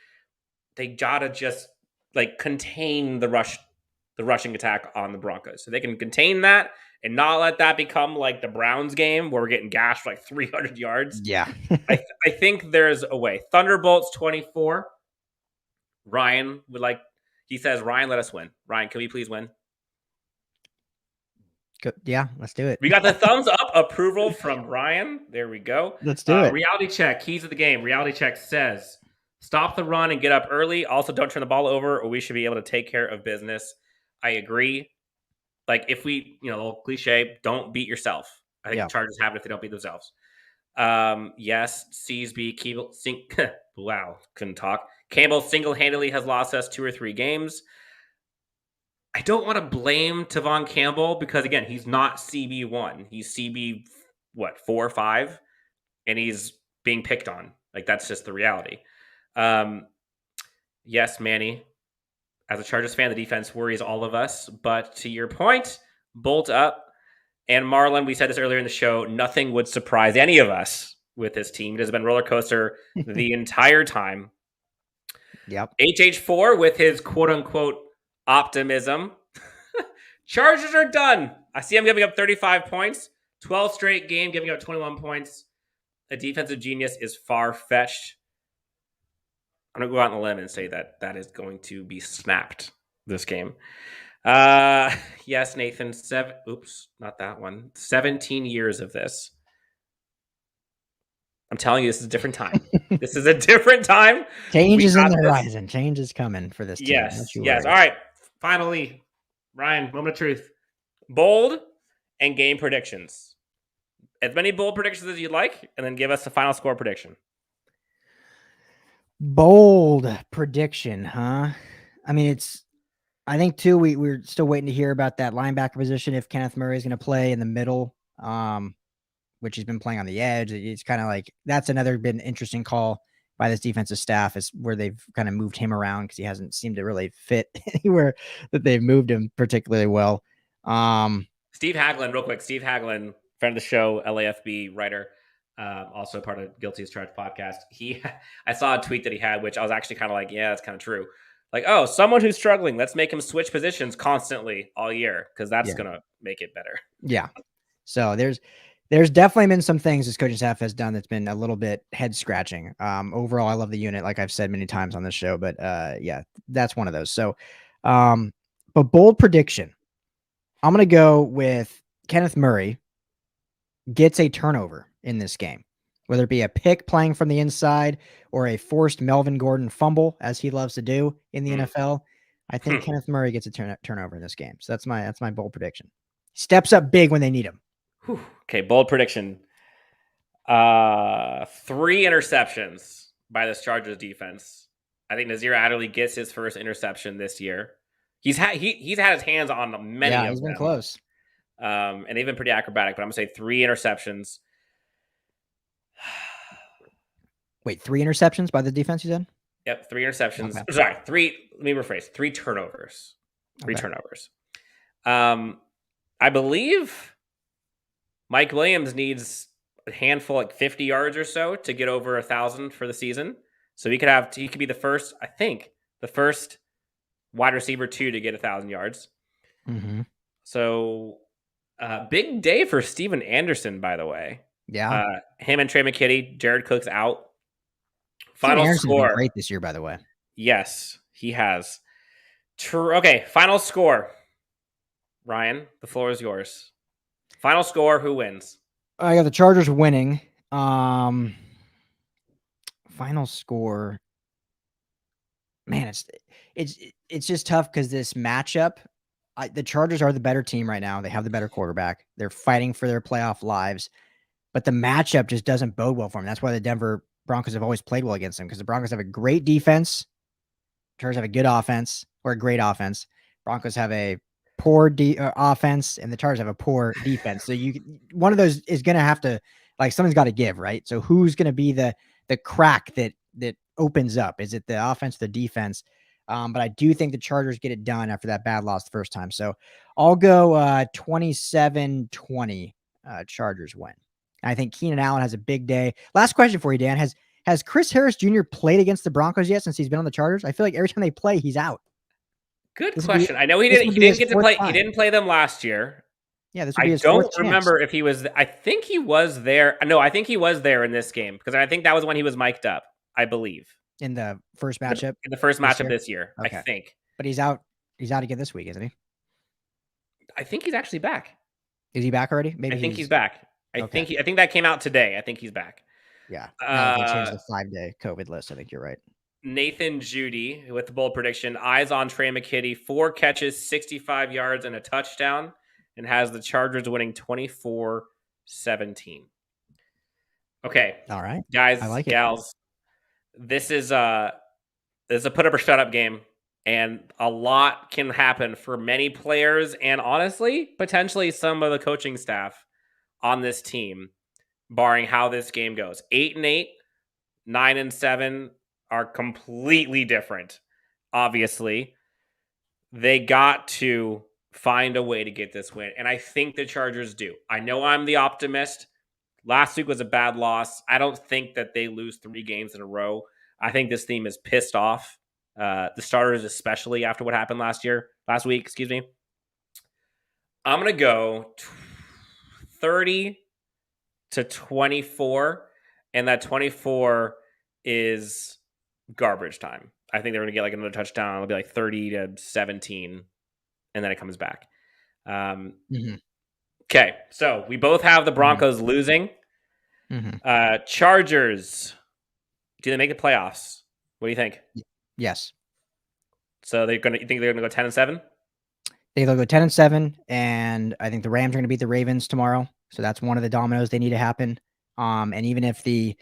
they gotta just like contain the rushing attack on the Broncos. So they can contain that and not let that become like the Browns game where we're getting gashed like 300 yards. Yeah. I think there's a way. Thunderbolts 24. Ryan he says, Ryan, let us win. Ryan, can we please win? Yeah, let's do it. We got the thumbs up approval from Ryan. There we go. Let's do it. Reality check, keys of the game. Reality check says, stop the run and get up early. Also, don't turn the ball over or we should be able to take care of business. I agree. Like, if we, a little cliche, don't beat yourself. I think the Chargers have it if they don't beat themselves. Yes, Campbell, wow, couldn't talk. Campbell single-handedly has lost us 2 or 3 games. I don't want to blame Tavon Campbell because, again, he's not CB1. He's CB, 4 or 5? And he's being picked on. Like, that's just the reality. Yes, Manny, as a Chargers fan, the defense worries all of us. But to your point, bolt up. And Marlon, we said this earlier in the show, nothing would surprise any of us with this team. It has been roller coaster the entire time. Yep. HH4 with his quote-unquote optimism. Chargers are done. I see him giving up 35 points. 12 straight game, giving up 21 points. A defensive genius is far-fetched. I'm going to go out on a limb and say that is going to be snapped this game. Yes, Nathan. Not that one. 17 years of this. I'm telling you, this is a different time. This is a different time. Change We is in got the this. horizon. Change is coming for this team. Don't Yes, you yes. worry. All right. Finally, Ryan, moment of truth. Bold and game predictions. As many bold predictions as you'd like, and then give us the final score prediction. Bold prediction, huh? I mean, I think too, we're still waiting to hear about that linebacker position if Kenneth Murray is going to play in the middle, which he's been playing on the edge. It's kind of like that's another been interesting call by this defensive staff is where they've kind of moved him around because he hasn't seemed to really fit anywhere that they've moved him particularly well. Steve Hagelin, real quick. Steve Hagelin, friend of the show, LAFB writer, also part of Guilty as Charged podcast. I saw a tweet that he had, which I was actually kind of like, yeah, that's kind of true. Like, oh, someone who's struggling, let's make him switch positions constantly all year because that's going to make it better. Yeah. So there's definitely been some things this coaching staff has done that's been a little bit head scratching. Overall, I love the unit, like I've said many times on this show, but yeah, that's one of those. So, but bold prediction, I'm going to go with Kenneth Murray gets a turnover in this game, whether it be a pick playing from the inside or a forced Melvin Gordon fumble, as he loves to do in the NFL. I think Kenneth Murray gets a turnover in this game. So that's my bold prediction. Steps up big when they need him. Okay, bold prediction. 3 interceptions by this Chargers defense. I think Nazir Adderley gets his first interception this year. He's had his hands on many of them. Yeah, he's been close. And they've been pretty acrobatic, but I'm going to say 3 interceptions. Wait, 3 interceptions by the defense, you said? Yep, 3 interceptions. Okay. Sorry, 3. Let me rephrase. 3 turnovers. 3 turnovers. I believe Mike Williams needs a handful, like 50 yards or so, to get over 1,000 for the season. So he could be the first, I think, the first wide receiver 2 to get 1,000 yards. Mm-hmm. So big day for Steven Anderson, by the way. Yeah. Him and Trey McKitty. Jared Cook's out. Final Final score. Been great this year, by the way. Yes, he has. Okay, final score. Ryan, the floor is yours. Final score, who wins? I got the Chargers winning. Final score. Man, it's just tough because this matchup, the Chargers are the better team right now. They have the better quarterback. They're fighting for their playoff lives, but the matchup just doesn't bode well for them. That's why the Denver Broncos have always played well against them because the Broncos have a great defense. Chargers have a good offense or a great offense. Broncos have a poor offense, and the Chargers have a poor defense. So one of those is going to have to, like, something's got to give, right? So who's going to be the crack that opens up? Is it the offense, the defense? But I do think the Chargers get it done after that bad loss the first time. So I'll go 27-20 Chargers win. I think Keenan Allen has a big day. Last question for you, Dan. Has Chris Harris Jr. played against the Broncos yet since he's been on the Chargers? I feel like every time they play, he's out. Good question. I know he didn't get to play. He didn't play them last year. Yeah, this would be his fourth chance. I don't remember if he was. I think he was there. No, I think he was there in this game because I think that was when he was mic'd up. I believe in the first matchup. In the first matchup this year, okay. I think. But he's out. He's out again this week, isn't he? I think he's actually back. Is he back already? Maybe I think he's back. I think that came out today. I think he's back. Yeah. They changed the 5-day COVID list. I think you're right. Nathan Judy with the bold prediction. Eyes on Trey McKitty. 4 catches, 65 yards, and a touchdown, and has the Chargers winning 24-17. Okay. All right. Guys, I like gals. This is a put up or shut up game, and a lot can happen for many players and honestly, potentially some of the coaching staff on this team, barring how this game goes. 8-8, 9-7 are completely different. Obviously, they got to find a way to get this win, and I think the Chargers do. I know I'm the optimist. Last week was a bad loss. I don't think that they lose 3 games in a row. I think this team is pissed off. The starters, especially after what happened last week, excuse me. I'm going to go 30-24, and that 24 is garbage time. I think they're going to get like another touchdown. It'll be like 30-17, and then it comes back. Mhm. Okay, so we both have the Mhm. Broncos losing. Mhm. Chargers, do they make the playoffs? What do you think? Yes. So you think they're going to go 10-7? They'll go 10-7, and I think the Rams are going to beat the Ravens tomorrow. So that's one of the dominoes they need to happen. And even if the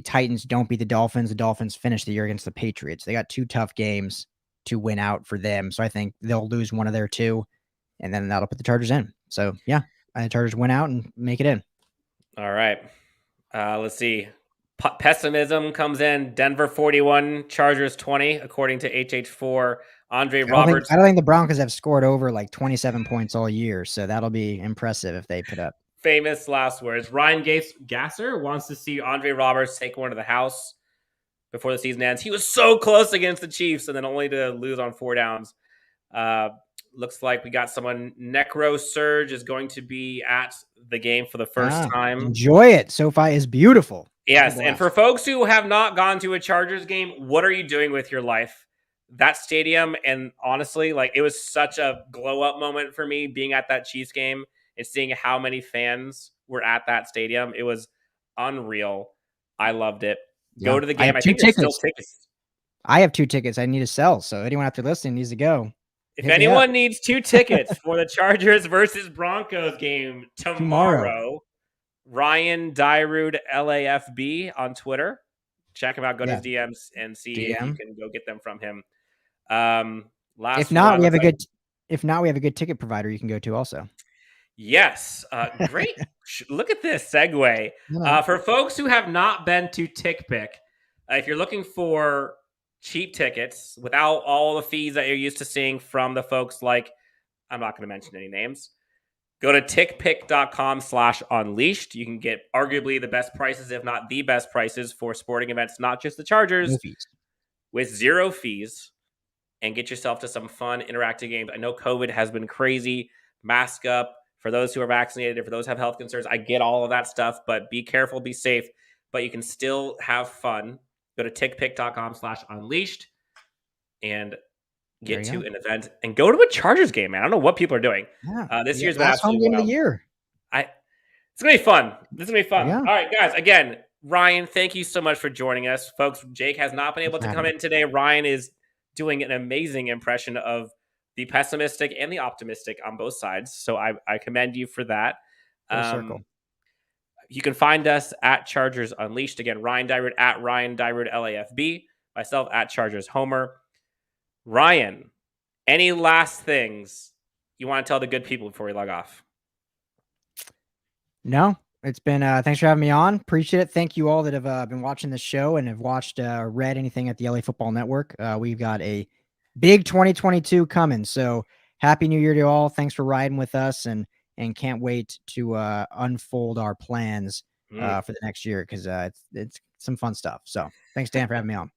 Titans don't beat the Dolphins finish the year against the Patriots. They got 2 tough games to win out for them. So I think they'll lose one of their 2, and then that'll put the Chargers in. So yeah, the Chargers win out and make it in. All right. Let's see. Pessimism comes in. Denver 41, Chargers 20, according to HH4. Andre Roberts. I don't think the Broncos have scored over like 27 points all year, so that'll be impressive if they put up. Famous last words. Ryan Gasser wants to see Andre Roberts take one to the house before the season ends. He was so close against the Chiefs, and then only to lose on 4 downs. Looks like we got someone. Necro Surge is going to be at the game for the first time. Enjoy it. SoFi is beautiful. Yes, and for folks who have not gone to a Chargers game, what are you doing with your life? That stadium, and honestly, like it was such a glow up moment for me being at that Chiefs game and seeing how many fans were at that stadium. It was unreal. I loved it. Yeah. Go to the game. I think there's still tickets. I have 2 tickets I need to sell, so anyone after listening needs to go. If anyone needs 2 tickets for the Chargers versus Broncos game tomorrow, Ryan Dyrud LAFB on Twitter. Check him out. Go to his DMs and see if you can go get them from him. If not, we have a good ticket provider you can go to also. Yes. Great. Look at this segue. For folks who have not been to TickPick, if you're looking for cheap tickets without all the fees that you're used to seeing from the folks like, I'm not going to mention any names, go to tickpick.com/unleashed. You can get arguably the best prices, if not the best prices for sporting events, not just the Chargers, with 0 fees, and get yourself to some fun interactive games. I know COVID has been crazy. Mask up for those who are vaccinated, for those who have health concerns. I get all of that stuff, but be careful, be safe, but you can still have fun. Go to tickpick.com/unleashed and get to an event and go to a Chargers game, man. I don't know what people are doing. This year's been absolutely home game of the year. It's going to be fun. This is going to be fun. All right, guys. Again, Ryan, thank you so much for joining us. Folks, Jake has not been able to come in today. Ryan is doing an amazing impression of the pessimistic and the optimistic on both sides. So I commend you for that. You can find us at Chargers Unleashed. Again, Ryan Dyrud at Ryan Dyrud LAFB. Myself at Chargers Homer. Ryan, any last things you want to tell the good people before we log off? No, it's been, thanks for having me on. Appreciate it. Thank you all that have been watching this show and have watched or read anything at the LA Football Network. We've got a big 2022 coming. So happy New Year to all. Thanks for riding with us and can't wait to unfold our plans for the next year because it's some fun stuff. So thanks, Dan, for having me on.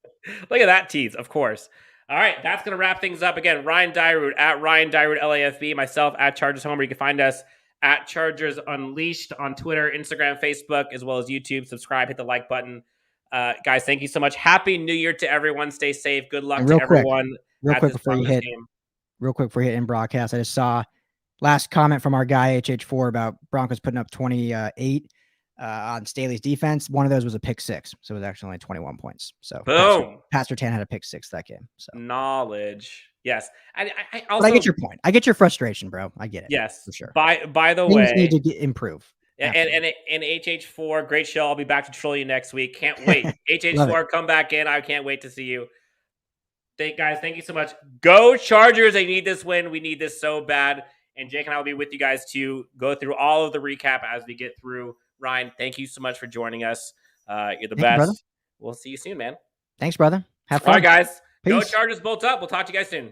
Look at that tease, of course. All right, that's going to wrap things up. Again, Ryan Dyrud at Ryan Dyrud LAFB, myself at Chargers Homer. You can find us at Chargers Unleashed on Twitter, Instagram, Facebook, as well as YouTube. Subscribe, hit the like button. Guys, thank you so much. Happy New Year to everyone. Stay safe. Good luck to everyone. Real quick before you hit in broadcast, I just saw last comment from our guy HH4 about Broncos putting up 28 on Staley's defense. One of those was a pick 6, so it was actually only 21 points. So boom, Pastor Tan had a pick 6 that game. So knowledge, yes. I also, but I get your point. I get your frustration, bro. I get it. Yes, for sure. By the Things way, need to improve. And HH4, great show. I'll be back to troll you next week. Can't wait. HH4, come back in. I can't wait to see you. Guys, thank you so much. Go Chargers. They need this win. We need this so bad. And Jake and I will be with you guys to go through all of the recap as we get through. Ryan, thank you so much for joining us. You're the best. We'll see you soon, man. Thanks, brother. Have fun. All right, guys. Peace. Go Chargers, bolt up. We'll talk to you guys soon.